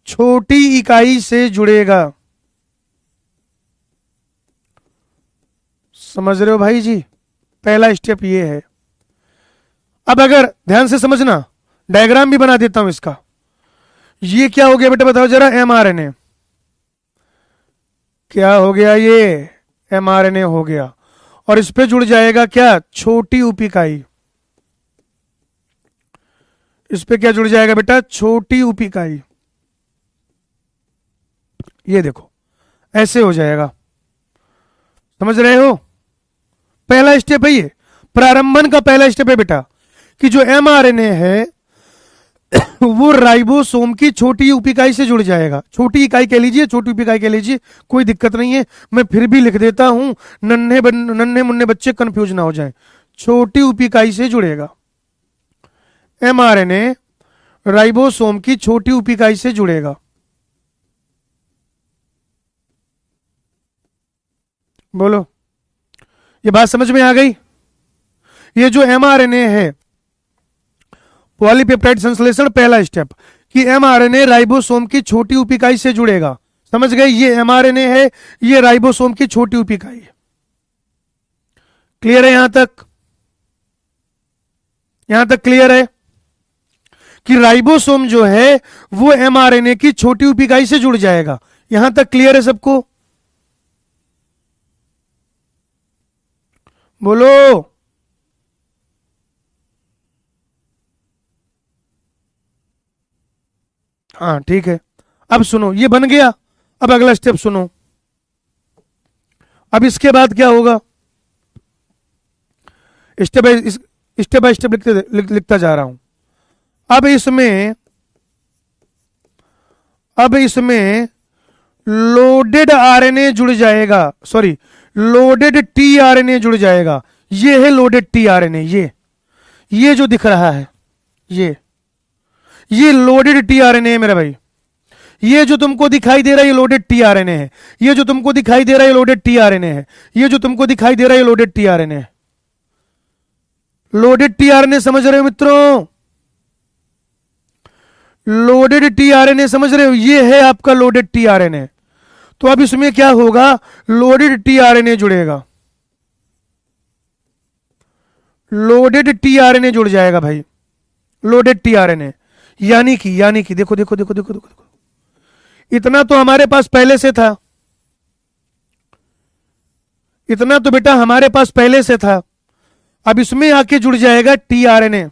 छोटी इकाई से जुड़ेगा। समझ रहे हो भाई जी? पहला स्टेप ये है। अब अगर ध्यान से समझना, डायग्राम भी बना देता हूं इसका। ये क्या हो गया बेटा, बताओ जरा, mRNA क्या हो गया? ये mRNA हो गया, और इस पे जुड़ जाएगा क्या? छोटी उप इकाई। इस पे क्या जुड़ जाएगा बेटा? छोटी उप इकाई। ये देखो ऐसे हो जाएगा, समझ रहे हो? पहला स्टेप है ये, प्रारंभन का पहला स्टेप है बेटा, कि जो mRNA है वो राइबोसोम की छोटी उप इकाई से जुड़ जाएगा। छोटी इकाई कह लीजिए, छोटी उप इकाई कह लीजिए, कोई दिक्कत नहीं है, मैं फिर भी लिख देता हूं, नन्हे मुन्ने बच्चे कंफ्यूज ना हो जाएं। छोटी उप इकाई से जुड़ेगा, mRNA राइबोसोम की छोटी उप इकाई से जुड़ेगा। बोलो, ये बात समझ में आ गई? ये जो mRNA है, पॉलीपेप्टाइड संश्लेषण पहला स्टेप, कि mRNA राइबोसोम की छोटी उप इकाई से जुड़ेगा। समझ गए, ये एमआरएनए है, ये राइबोसोम की छोटी उप इकाई है। क्लियर है यहां तक? यहां तक क्लियर है कि राइबोसोम जो है वो एमआरएनए की छोटी उप इकाई से जुड़ जाएगा। यहां तक क्लियर है सबको? बोलो। हाँ ठीक है। अब सुनो, ये बन गया। अब अगला स्टेप सुनो। अब इसके बाद क्या होगा, स्टेप बाय स्टेप लिखता जा रहा हूं। अब इसमें लोडेड आरएनए जुड़ जाएगा, सॉरी लोडेड टीआरएनए जुड़ जाएगा। ये है लोडेड टीआरएनए, ये जो दिख रहा है ये लोडेड टीआरएनए है मेरे भाई। ये जो तुमको दिखाई दे रहा है ये लोडेड टीआरएनए है। ये जो तुमको दिखाई दे रहा है ये लोडेड टीआरएनए है। ये जो तुमको दिखाई दे रहा है ये लोडेड टीआरएनए है। लोडेड टीआरएनए समझ रहे हो मित्रों? लोडेड टीआरएनए समझ रहे हो? ये है आपका लोडेड टीआरएनए। तो अब इसमें क्या होगा, लोडेड टीआरएनए जुड़ेगा, लोडेड टीआरएनए जुड़ जाएगा भाई, लोडेड टीआरएनए। यानी कि देखो देखो देखो देखो देखो, इतना तो हमारे पास पहले से था, इतना तो बेटा हमारे पास पहले से था। अब इसमें आके जुड़ जाएगा टीआरएनए।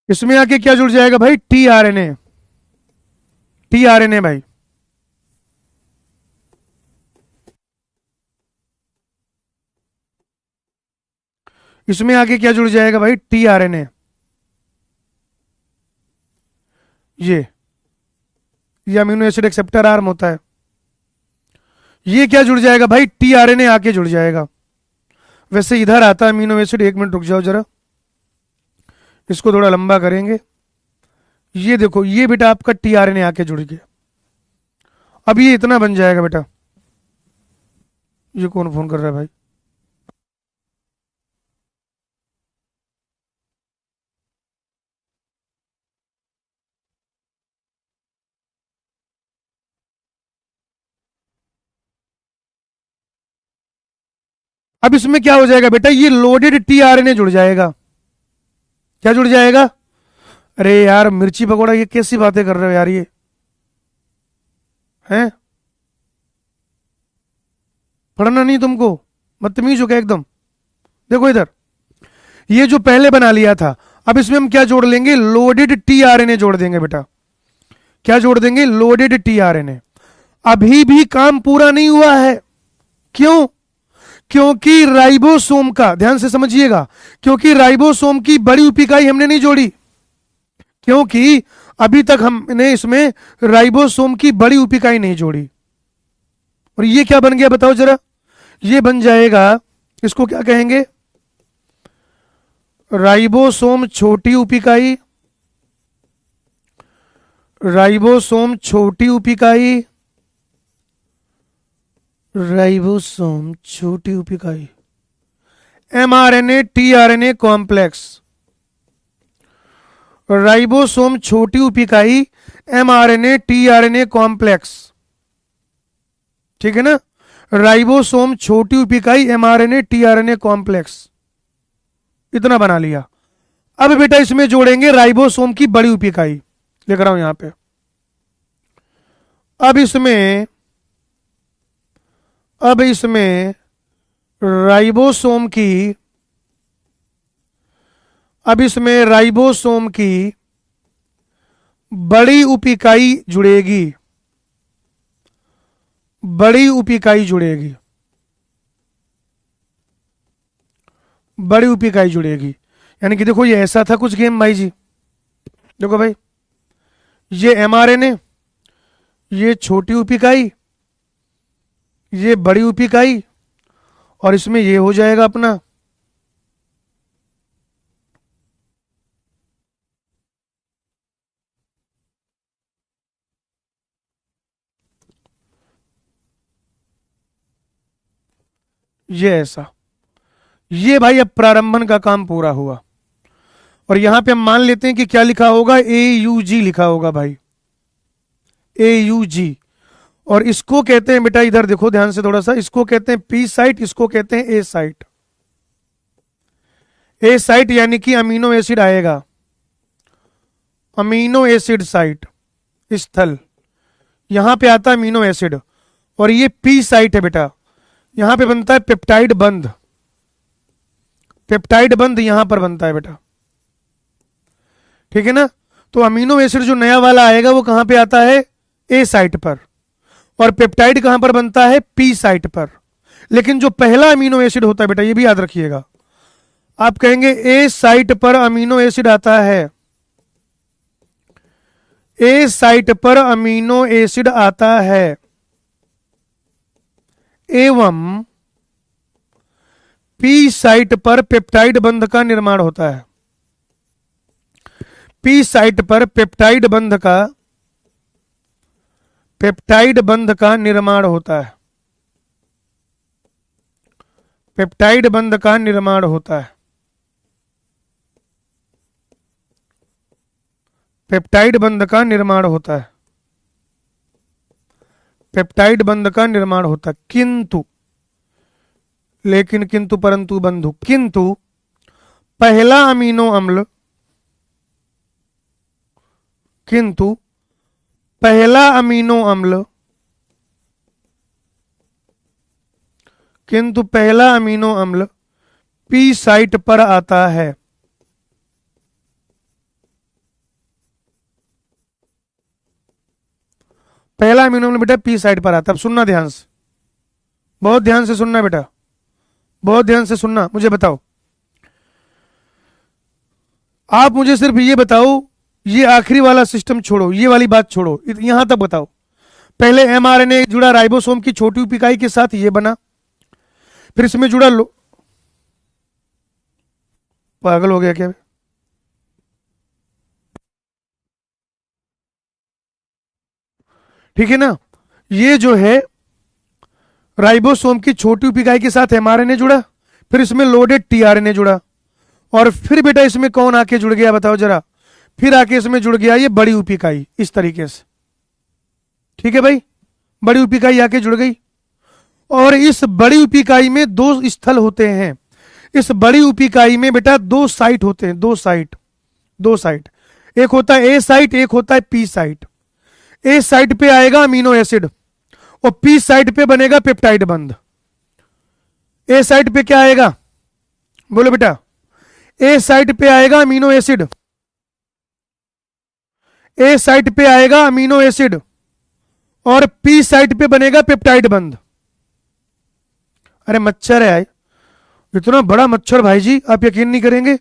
इसमें आके क्या जुड़ जाएगा भाई, टीआरएनए, टीआरएनए भाई। इसमें आके क्या जुड़ जाएगा भाई, टीआरएनए। ये अमीनो एसिड एक्सेप्टर आर्म होता है। ये क्या जुड़ जाएगा भाई, टीआरएनए आके जुड़ जाएगा। वैसे इधर आता है अमीनो एसिड, एक मिनट रुक जाओ जरा, इसको थोड़ा लंबा करेंगे। ये देखो, ये बेटा आपका टीआरएनए आके जुड़ गया। अब ये इतना बन जाएगा बेटा। ये कौन फोन कर रहा है भाई? अब इसमें क्या हो जाएगा बेटा, ये लोडेड टीआरएनए जुड़ जाएगा। क्या जुड़ जाएगा? अरे यार मिर्ची पकौड़ा, ये कैसी बातें कर रहे हो यार, ये हैं? पढ़ना नहीं तुमको? बदतमीज हो गया एकदम। देखो इधर, ये जो पहले बना लिया था, अब इसमें हम क्या जोड़ लेंगे, लोडेड टीआरएनए जोड़ देंगे बेटा। क्या जोड़ देंगे, लोडेड टीआरएनए। अभी भी काम पूरा नहीं हुआ है। क्यों? क्योंकि राइबोसोम का, ध्यान से समझिएगा, क्योंकि राइबोसोम की बड़ी उप इकाई हमने नहीं जोड़ी। क्योंकि अभी तक हमने इसमें राइबोसोम की बड़ी उप इकाई नहीं जोड़ी। और ये क्या बन गया बताओ जरा? ये बन जाएगा, इसको क्या कहेंगे, राइबोसोम छोटी उप इकाई, राइबोसोम छोटी उप इकाई, राइबोसोम छोटी उप इकाई, एमआरएनए टीआरएनए कॉम्प्लेक्स। राइबोसोम छोटी उप इकाई, एमआरएनए टीआरएनए कॉम्प्लेक्स। ठीक है ना? राइबोसोम छोटी उप इकाई, एमआरएनए टीआरएनए कॉम्प्लेक्स, इतना बना लिया। अब बेटा इसमें जोड़ेंगे राइबोसोम की बड़ी उप इकाई, लिख रहा हूं यहां पे। अब इसमें राइबोसोम की, अब इसमें राइबोसोम की बड़ी उप इकाई जुड़ेगी, बड़ी उप इकाई जुड़ेगी, बड़ी उप इकाई जुड़ेगी। यानी कि देखो, ये ऐसा था कुछ गेम भाई जी। देखो भाई, ये एमआरएनए, ये छोटी उप इकाई, ये बड़ी उप इकाई, और इसमें ये हो जाएगा अपना ये ऐसा। ये भाई अब प्रारंभन का काम पूरा हुआ। और यहां पे हम मान लेते हैं कि क्या लिखा होगा, AUG लिखा होगा भाई, AUG। और इसको कहते हैं बेटा, इधर देखो ध्यान से थोड़ा सा, इसको कहते हैं P साइट, इसको कहते हैं A साइट। A साइट यानी कि अमीनो एसिड आएगा, अमीनो एसिड साइट स्थल, यहां पे आता है अमीनो एसिड। और ये P साइट है बेटा, यहां पे बनता है पेप्टाइड बंध, पेप्टाइड बंध यहां पर बनता है बेटा, ठीक है ना। तो अमीनो एसिड जो नया वाला आएगा वो कहां पे आता है, ए साइट पर, और पेप्टाइड कहां पर बनता है, पी साइट पर। लेकिन जो पहला अमीनो एसिड होता है बेटा, ये भी याद रखिएगा, आप कहेंगे ए साइट पर अमीनो एसिड आता है, ए साइट पर अमीनो एसिड आता है, एवं पी साइट पर पेप्टाइड बंध का निर्माण होता है। पी साइट पर पेप्टाइड बंध का, पेप्टाइड बंध का निर्माण होता है, पेप्टाइड बंध का निर्माण होता है, पेप्टाइड बंध का निर्माण होता है, पेप्टाइड बंध का निर्माण होता है। किंतु, लेकिन, किंतु, परंतु, बंधु, किंतु पहला अमीनो अम्ल, किंतु पहला अमीनो अम्ल, किंतु पहला अमीनो अम्ल पी साइट पर आता है। पहला अमीनो अम्ल बेटा पी साइट पर आता है। अब सुनना ध्यान से, बहुत ध्यान से सुनना बेटा, बहुत ध्यान से सुनना। मुझे बताओ, आप मुझे सिर्फ ये बताओ, ये आखिरी वाला सिस्टम छोड़ो, ये वाली बात छोड़ो, यहां तक बताओ। पहले एमआरएनए जुड़ा राइबोसोम की छोटी उप इकाई के साथ, ये बना, फिर इसमें जुड़ा पागल हो गया क्या, ठीक है ना। ये जो है राइबोसोम की छोटी उप इकाई के साथ एमआरएनए जुड़ा, फिर इसमें लोडेड टीआरएनए जुड़ा, और फिर बेटा इसमें कौन आके जुड़ गया बताओ जरा, फिर आके इसमें जुड़ गया ये बड़ी उप इकाई, इस तरीके से, ठीक है भाई। बड़ी उप इकाई आके जुड़ गई, और इस बड़ी उप इकाई में दो स्थल होते हैं। इस बड़ी उप इकाई में बेटा दो साइट होते हैं, दो साइट, दो साइट, एक होता है ए साइट, एक होता है पी साइट। ए साइट पे आएगा अमीनो एसिड, और पी साइट पे बनेगा पेप्टाइड बंध। ए साइट पे क्या आएगा, बोलो बेटा, ए साइट पे आएगा अमीनो एसिड, ए साइट पे आएगा अमीनो एसिड, और पी साइट पे बनेगा पेप्टाइड बंध। अरे मच्छर है, इतना बड़ा मच्छर भाई जी, आप यकीन नहीं करेंगे,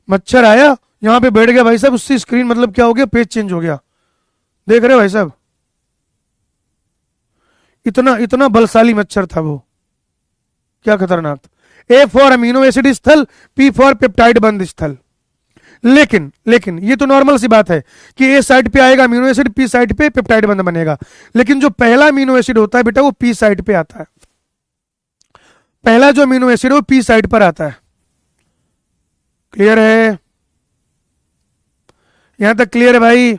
मच्छर आया यहां पे बैठ गया भाई साहब, उससे स्क्रीन मतलब क्या हो गया, पेज चेंज हो गया, देख रहे हो भाई साहब, इतना इतना बलशाली मच्छर था वो, क्या खतरनाक। ए फॉर अमीनो एसिड स्थल, पी फॉर पेप्टाइड बंध स्थल। लेकिन लेकिन ये तो नॉर्मल सी बात है कि ए साइड पे आएगा अमीनो एसिड, पी साइड पे पेप्टाइड बंध बनेगा। लेकिन जो पहला अमीनो एसिड होता है बेटा वो पी साइड पे आता है, पहला जो अमीनो एसिड है वो पी साइड पर आता है। क्लियर है, यहां तक क्लियर है भाई,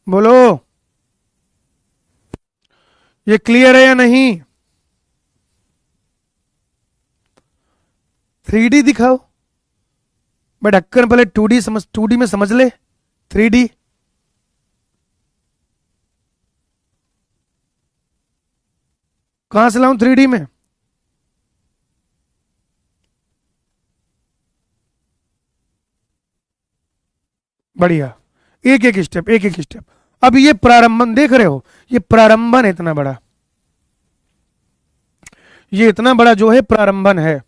बोलो ये क्लियर है या नहीं। 3D दिखाओ मैं ढक्कन, पहले 2D समझ, 2D में समझ ले, 3D कहां से लाऊं 3D में, बढ़िया, एक एक स्टेप, एक एक स्टेप। अब ये प्रारंभन देख रहे हो, ये प्रारंभन इतना बड़ा, ये इतना बड़ा जो है प्रारंभन है।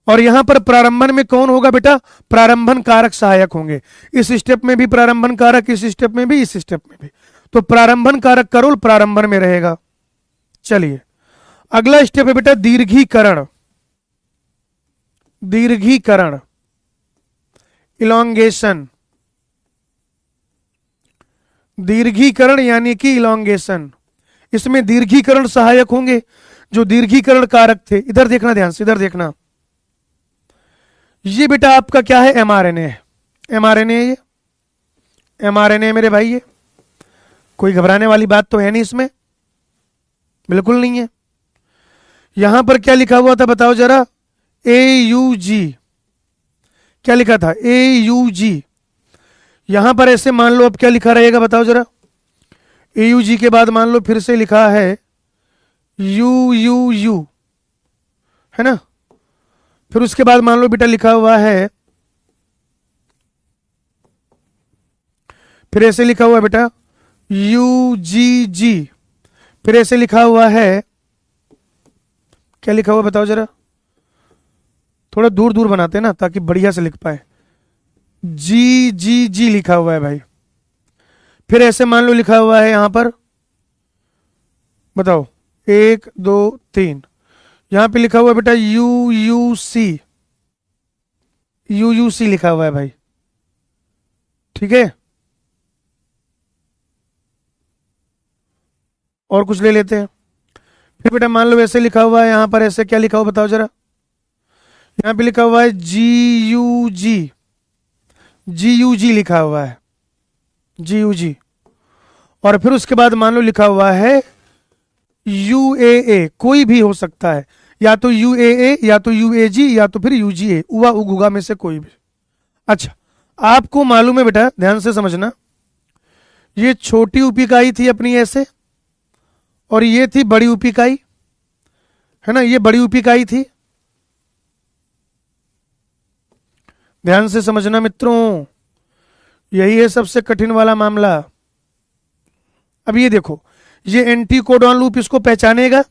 और यहां पर प्रारंभन में कौन होगा बेटा, प्रारंभन कारक सहायक होंगे। इस स्टेप में भी प्रारंभन कारक, इस स्टेप में भी, इस स्टेप में भी। तो प्रारंभन कारक का रोल प्रारंभन में रहेगा। चलिए अगला स्टेप है बेटा दीर्घीकरण। दीर्घीकरण, इलॉन्गेशन। दीर्घीकरण यानी कि इलॉन्गेशन। इसमें दीर्घीकरण सहायक होंगे जो दीर्घीकरण कारक थे। इधर देखना ध्यान से, इधर देखना। ये बेटा आपका क्या है, एमआरएनए है। एमआरएनए ये एमआरएनए मेरे भाई, ये कोई घबराने वाली बात तो है नहीं इसमें, बिल्कुल नहीं है। यहां पर क्या लिखा हुआ था बताओ जरा, AUG। क्या लिखा था, AUG। यहां पर ऐसे मान लो अब क्या लिखा रहेगा बताओ जरा। AUG के बाद मान लो फिर से लिखा है UUU, है ना। फिर उसके बाद मान लो बेटा लिखा हुआ है, फिर ऐसे लिखा हुआ है बेटा UGG। फिर ऐसे लिखा हुआ है, क्या लिखा हुआ बताओ जरा, थोड़ा दूर दूर बनाते हैं ना ताकि बढ़िया से लिख पाए। GGG लिखा हुआ है भाई। फिर ऐसे मान लो लिखा हुआ है यहां पर, बताओ 1 2 3। यहां पे लिखा हुआ है बेटा UUC। UUC लिखा हुआ है भाई, ठीक है। और कुछ ले लेते हैं। फिर बेटा मान लो ऐसे लिखा हुआ है यहां पर, ऐसे क्या लिखा हुआ बताओ जरा। यहां पे लिखा हुआ है GUG। GUG लिखा हुआ है, GUG। और फिर उसके बाद मान लो लिखा हुआ है UAA। कोई भी हो सकता है, या तो UAA या तो UAG या तो फिर UGA, उवा उगुगा में से कोई भी। अच्छा, आपको मालूम है बेटा, ध्यान से समझना, ये छोटी उपिकाई थी अपनी ऐसे, और ये थी बड़ी उपिकाई, है ना। ये बड़ी उपिकाई थी, ध्यान से समझना मित्रों, यही है सबसे कठिन वाला मामला। अब ये देखो, ये एंटी कोडॉन लूप इसको पहचानेगा।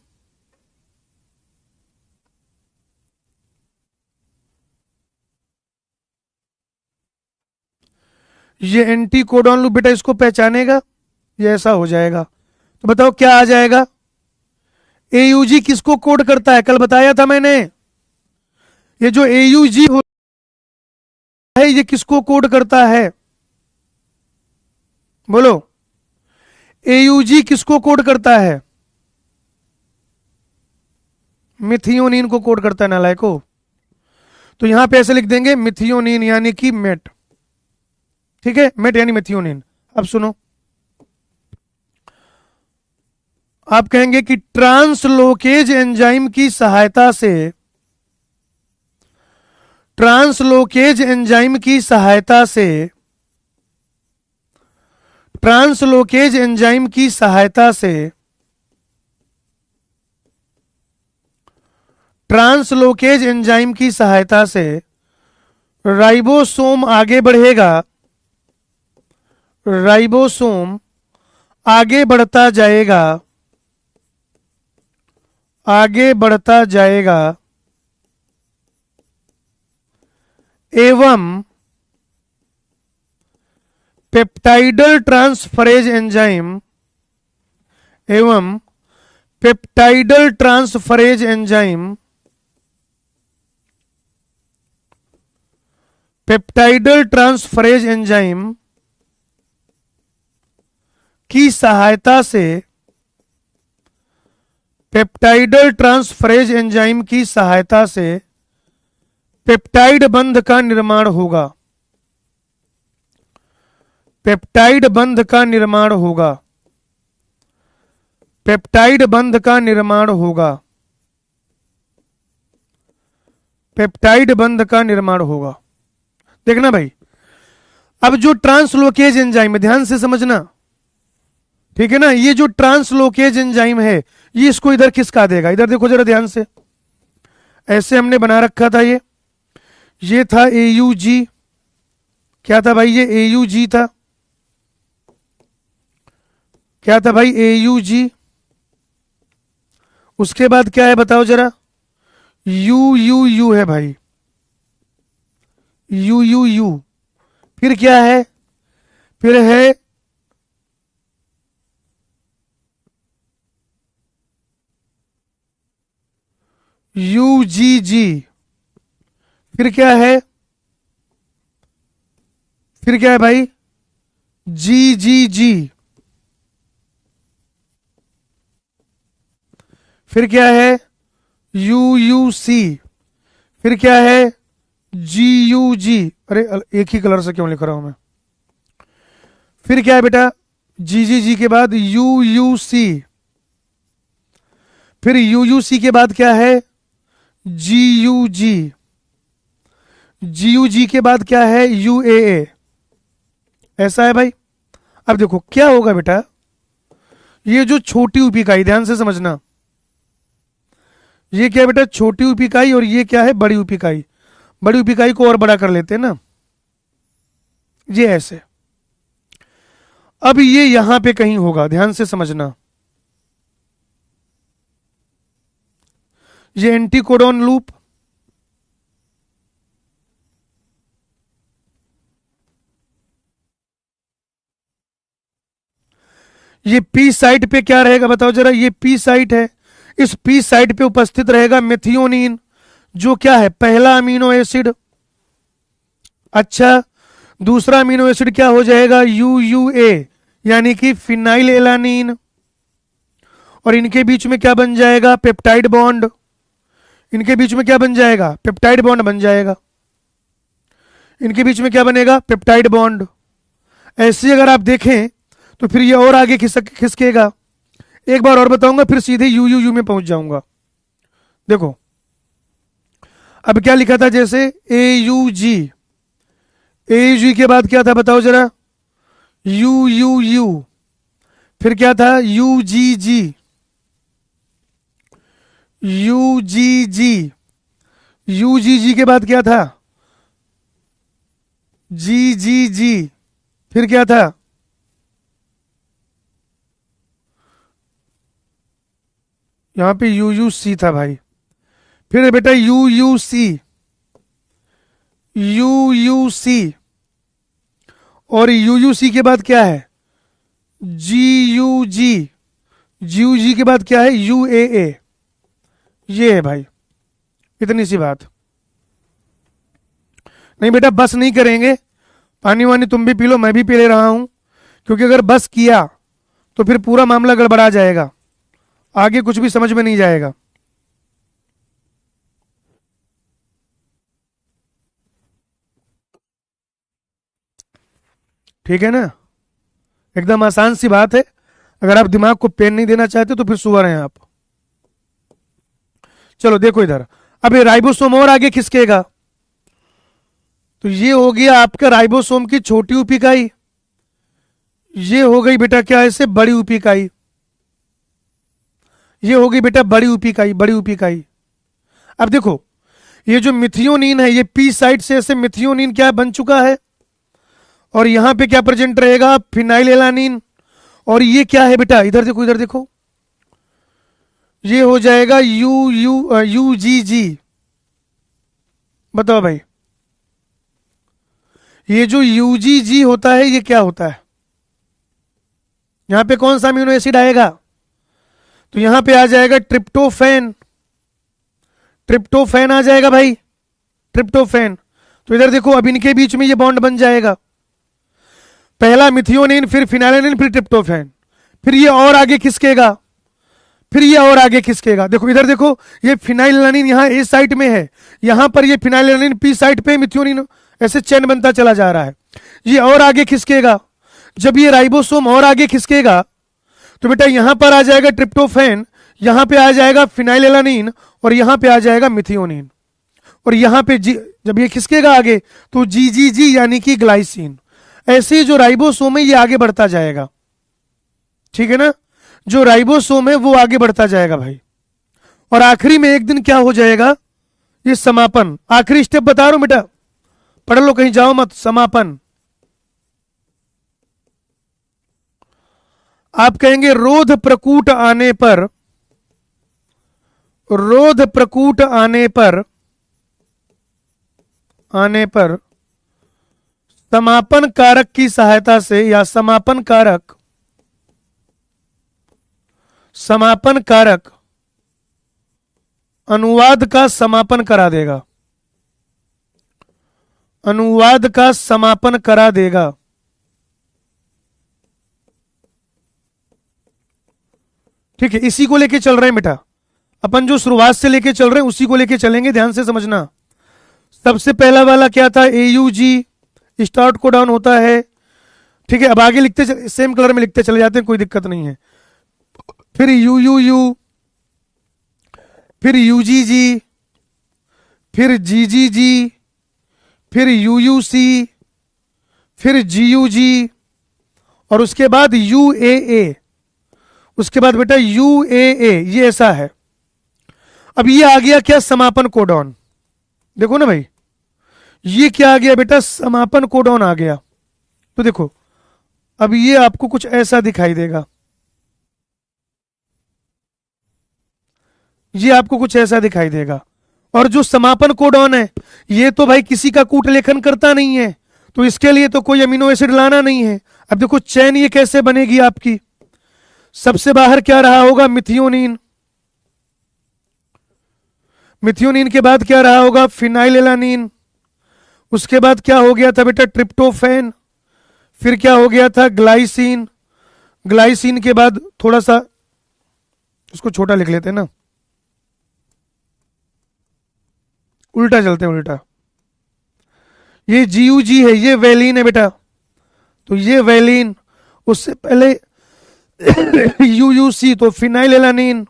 ये एंटी कोडॉन लूप बेटा इसको पहचानेगा, ये ऐसा हो जाएगा। तो बताओ क्या आ जाएगा। AUG किसको कोड करता है, कल बताया था मैंने। ये जो AUG होता है ये किसको कोड करता है, बोलो। AUG किसको कोड करता है, मिथियोनिन को कोड करता है नालायको। तो यहां पे ऐसे लिख देंगे मिथियोनिन यानी कि मेट, ठीक है, मेट यानी मिथियोनिन। अब सुनो, आप कहेंगे कि ट्रांसलोकेज एंजाइम की सहायता से, ट्रांसलोकेज एंजाइम की सहायता से, ट्रांसलोकेज एंजाइम की सहायता से, ट्रांसलोकेज एंजाइम की सहायता से राइबोसोम आगे बढ़ेगा, राइबोसोम आगे बढ़ता जाएगा, आगे बढ़ता जाएगा, एवं पेप्टाइडल ट्रांसफरेज एंजाइम, एवं peptidyl transferase enzyme, peptidyl transferase enzyme की सहायता से, पेप्टाइडल ट्रांसफरेज एंजाइम की सहायता से पेप्टाइड बंध का निर्माण होगा, पेप्टाइड बंध का निर्माण होगा, पेप्टाइड बंध का निर्माण होगा, पेप्टाइड बंध का निर्माण होगा। देखना भाई, अब जो ट्रांसलोकेज एंजाइम है, ध्यान से समझना, ठीक है ना। ये जो ट्रांसलोकेज एंजाइम है ये इसको इधर खिसका देगा। इधर देखो जरा ध्यान से, ऐसे हमने बना रखा था, ये था AUG। क्या था भाई, ये AUG था। क्या था भाई, AUG। उसके बाद क्या है बताओ जरा, UUU है भाई, UUU। फिर क्या है, फिर है UGG, फिर क्या है, फिर क्या है भाई, GGG, फिर क्या है, UUC, फिर क्या है, GUG। अरे एक ही कलर से क्यों लिख रहा हूं मैं। फिर क्या है बेटा, GGG के बाद UUC, फिर UUC के बाद क्या है, GUG, GUG के बाद क्या है, UAA। ऐसा है भाई। अब देखो क्या होगा बेटा, ये जो छोटी उप इकाई, ध्यान से समझना, ये क्या है बेटा, छोटी उप इकाई, और ये क्या है, बड़ी उप इकाई। बड़ी उप इकाई को और बड़ा कर लेते हैं ना, ये ऐसे। अब ये यहां पे कहीं होगा, ध्यान से समझना, ये एंटीकोडॉन लूप, ये पी साइट पे क्या रहेगा बताओ जरा, ये पी साइट है, इस पी साइट पे उपस्थित रहेगा मेथियोनिन, जो क्या है, पहला अमीनो एसिड। अच्छा, दूसरा अमीनो एसिड क्या हो जाएगा, UUA, यानी कि फिनाइल एलानीन, और इनके बीच में क्या बन जाएगा, पेप्टाइड बॉन्ड। इनके बीच में क्या बन जाएगा, पेप्टाइड बॉन्ड बन जाएगा। इनके बीच में क्या बनेगा, पेप्टाइड बॉन्ड। ऐसे अगर आप देखें तो फिर ये और आगे खिसकेगा। एक बार और बताऊंगा, फिर सीधे UUU में पहुंच जाऊंगा। देखो अब क्या लिखा था, जैसे AUG, AUG के बाद क्या था बताओ जरा, UUU, फिर क्या था, UGG, UGG, UGG के बाद क्या था, GGG, फिर क्या था, यहां पे UUC था भाई, फिर बेटा UUC, UUC, और UUC के बाद क्या है, GUG, GUG के बाद क्या है, UAA। ये है भाई, इतनी सी बात। नहीं बेटा बस नहीं करेंगे, पानी वानी तुम भी पी लो, मैं भी पी ले रहा हूं, क्योंकि अगर बस किया तो फिर पूरा मामला गड़बड़ा जाएगा, आगे कुछ भी समझ में नहीं जाएगा। ठीक है ना, एकदम आसान सी बात है। अगर आप दिमाग को पेन नहीं देना चाहते तो फिर सुअर हैं आप। चलो देखो इधर, अब ये राइबोसोम और आगे खिसकेगा, तो ये हो गया आपका राइबोसोम की छोटी उप इकाई, ये हो गई बेटा क्या, ऐसे बड़ी उप इकाई, ये हो गई बेटा बड़ी उप इकाई, बड़ी उप इकाई। अब देखो ये जो मिथियोनिन है, ये पी साइड से ऐसे मिथियोनिन क्या बन चुका है, और यहां पे क्या प्रेजेंट रहेगा, फिनाइल एलानिन, और ये क्या है बेटा, इधर देखो, इधर देखो, ये हो जाएगा UUG। बताओ भाई, ये जो UGG होता है ये क्या होता है, यहां पे कौन सा अमीनो एसिड आएगा, तो यहां पे आ जाएगा ट्रिप्टोफैन, ट्रिप्टोफैन आ जाएगा भाई, ट्रिप्टोफैन। तो इधर देखो, अब इनके बीच में ये बॉन्ड बन जाएगा, पहला मिथियोनिन, फिर फिनाइलिन, फिर ट्रिप्टोफैन, फिर ये और आगे खिसकेगा, फिर ये और आगे खिसकेगा। देखो इधर देखो, ये फिनाइलिन यहाँ ए साइट में है, यहां पर ये फिनाइलिन पी साइट पे, मिथियोनिन ऐसे चेन बनता चला जा रहा है, ये और आगे खिसकेगा। जब ये राइबोसोम और आगे खिसकेगा तो बेटा यहां पर आ जाएगा ट्रिप्टोफैन, यहां पे आ जाएगा फिनाइलिन, और यहां पे आ जाएगा मिथियोनिन, और यहां पे जब ये खिसकेगा आगे तो GGG यानी कि ग्लाइसिन। ऐसे ही जो राइबोसोम है ये आगे बढ़ता जाएगा, ठीक है ना, जो राइबोसोम है वो आगे बढ़ता जाएगा भाई, और आखिरी में एक दिन क्या हो जाएगा, ये समापन। आखिरी स्टेप बता रहा हूं बेटा, पढ़ लो कहीं जाओ मत, समापन। आप कहेंगे रोध प्रकूट आने पर, रोध प्रकूट आने पर समापन कारक की सहायता से, या समापन कारक अनुवाद का समापन करा देगा, अनुवाद का समापन करा देगा। ठीक है, इसी को लेके चल रहे हैं बेटा, अपन जो शुरुआत से लेके चल रहे हैं उसी को लेके चलेंगे, ध्यान से समझना। सबसे पहला वाला क्या था, AUG, स्टार्ट को डाउन होता है। ठीक है, अब आगे लिखते सेम कलर में लिखते चले जाते हैं, कोई दिक्कत नहीं है। फिर UUU, फिर UGG, फिर GGG, फिर UUC, फिर GUG, और उसके बाद UAA, उसके बाद बेटा UAA, ये ऐसा है। अब ये आ गया क्या, समापन कोडॉन। देखो ना भाई, ये क्या आ गया बेटा, समापन कोडॉन आ गया। तो देखो अब ये आपको कुछ ऐसा दिखाई देगा, ये आपको कुछ ऐसा दिखाई देगा। और जो समापन कोडॉन है, ये तो भाई किसी का कूट लेखन करता नहीं है, तो इसके लिए तो कोई अमीनो एसिड लाना नहीं है। अब देखो चैन ये कैसे बनेगी आपकी, सबसे बाहर क्या रहा होगा, मिथियोनिन, मिथियोनिन के बाद क्या रहा होगा, फिनाइलेलानिन, उसके बाद क्या हो गया था बेटा, ट्रिप्टोफैन, फिर क्या हो गया था, ग्लाइसिन, ग्लाइसिन के बाद थोड़ा सा उसको छोटा लिख लेते हैं ना, उल्टा चलते हैं, उल्टा। ये GUG है, ये वैलिन है बेटा, तो ये वैलिन, उससे पहले UUC तो फिनाइलेलानिन,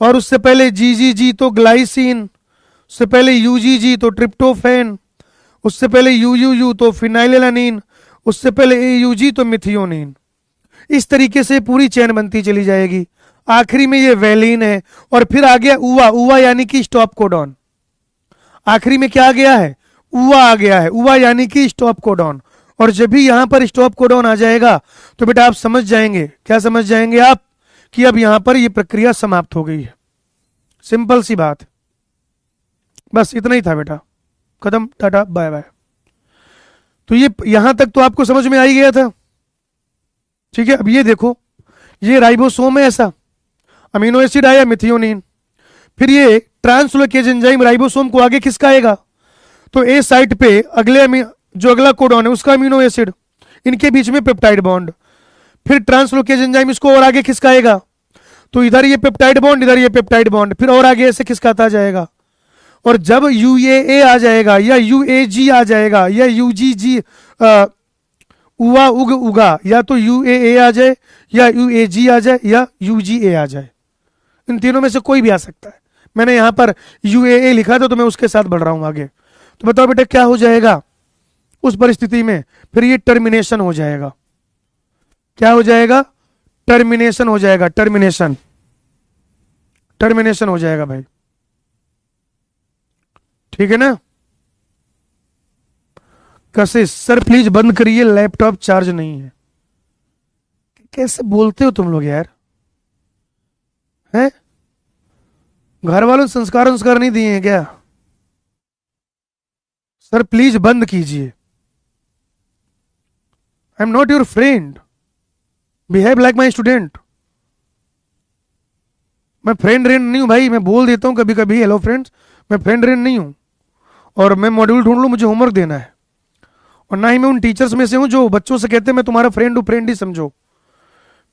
और उससे पहले GGG तो ग्लाइसिन, उससे पहले UGG तो ट्रिप्टोफैन, उससे पहले UUU तो फिनाइलेलानिन, उससे पहले AUG तो मिथियोनिन। इस तरीके से पूरी चैन बनती चली जाएगी। आखिरी में ये वैलिन है, और फिर आ गया उवा, उवा यानी कि स्टॉप कोडॉन। आखिरी में क्या आ गया है, उवा आ गया है, उवा यानी कि स्टॉप कोडॉन। और जब भी यहां पर स्टॉप कोडॉन आ जाएगा तो बेटा आप समझ जाएंगे, क्या समझ जाएंगे आप, कि अब यहां पर ये प्रक्रिया समाप्त हो गई है। सिंपल सी बात, बस इतना ही था बेटा, खत्म, टाटा बाय बाय। तो ये यहां तक तो आपको समझ में आ ही गया था। ठीक है, अब ये देखो, ये राइबोसोम है ऐसा, अमीनो एसिड आया मिथियोनिन, फिर ये ट्रांसलोकेज एंजाइम राइबोसोम को आगे खिसकाएगा, तो ए साइट पे अगले जो अगला कोडॉन है उसका अमीनो एसिड, इनके बीच में पेप्टाइड बॉन्ड, फिर ट्रांसलोकेज एंजाइम इसको और आगे खिसकाएगा, तो इधर ये पेप्टाइड बॉन्ड, इधर ये पेप्टाइड बॉन्ड, फिर और आगे ऐसे खिसकाता जाएगा। और जब UAA आ जाएगा या UAG आ जाएगा या UGG, उवा उग उगा, या तो UAA आ जाए या UAG आ जाए या UGA आ जाए, इन तीनों में से कोई भी आ सकता है। मैंने यहां पर UAA लिखा था तो मैं उसके साथ बढ़ रहा हूं आगे। तो बताओ बेटा क्या हो जाएगा उस परिस्थिति में, फिर ये टर्मिनेशन हो जाएगा। क्या हो जाएगा, टर्मिनेशन हो जाएगा, टर्मिनेशन, टर्मिनेशन हो जाएगा भाई। ठीक है ना। कशिश सर प्लीज बंद करिए, लैपटॉप चार्ज नहीं है। कैसे बोलते हो तुम लोग यार, हैं? घर वालों ने संस्कार नहीं दिए हैं क्या? सर प्लीज बंद कीजिए, I am not your friend, behave like my student. मैं फ्रेंड रेंड नहीं हूं भाई, मैं बोल देता हूं कभी कभी हेलो फ्रेंड्स, मैं फ्रेंड रेंड नहीं हूं। और मैं मॉड्यूल ढूंढ लूं, मुझे होमवर्क देना है। और ना ही मैं उन टीचर्स में से हूं जो बच्चों से कहते हैं मैं तुम्हारा फ्रेंड हूं, फ्रेंड ही समझो।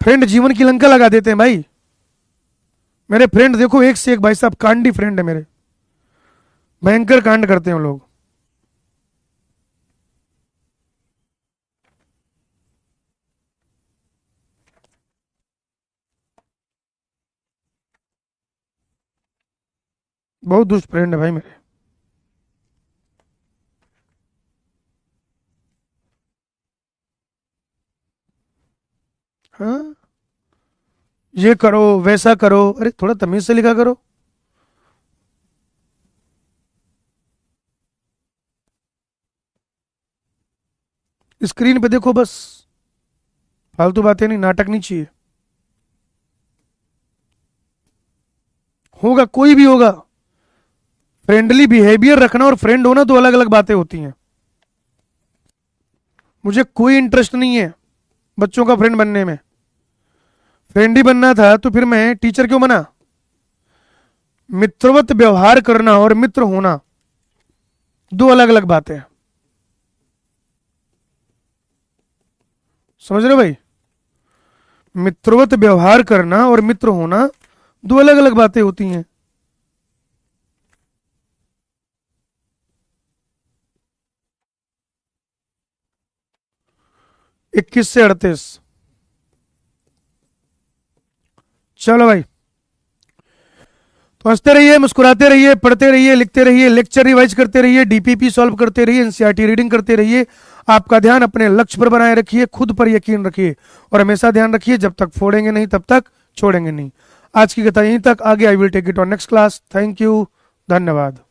फ्रेंड जीवन की लंका लगा देते हैं भाई। मेरे फ्रेंड देखो एक से एक भाई साहब कांडी फ्रेंड है मेरे, भयंकर कांड करते हैं लोग। बहुत दुष्ट फ्रेंड है भाई मेरे। हाँ, ये करो वैसा करो, अरे थोड़ा तमीज से लिखा करो। स्क्रीन पे देखो बस, फालतू बातें नहीं, नाटक नहीं चाहिए। होगा कोई भी होगा, फ्रेंडली बिहेवियर रखना और फ्रेंड होना तो अलग अलग बातें होती हैं। मुझे कोई इंटरेस्ट नहीं है बच्चों का फ्रेंड बनने में। फ्रेंड ही बनना था तो फिर मैं टीचर क्यों बना? मित्रवत व्यवहार करना और मित्र होना दो अलग अलग बातें हैं। समझ रहे हो भाई? मित्रवत व्यवहार करना और मित्र होना दो अलग अलग बातें होती हैं। 21 से 38। चलो भाई, तो हंसते रहिए, मुस्कुराते रहिए, पढ़ते रहिए, लिखते रहिए, लेक्चर रिवाइज करते रहिए, डीपीपी सॉल्व करते रहिए, एनसीईआरटी रीडिंग करते रहिए। आपका ध्यान अपने लक्ष्य पर बनाए रखिए, खुद पर यकीन रखिए और हमेशा ध्यान रखिए जब तक फोड़ेंगे नहीं तब तक छोड़ेंगे नहीं। आज की कथा यहीं तक, आगे I will take it on next class. Thank you, धन्यवाद।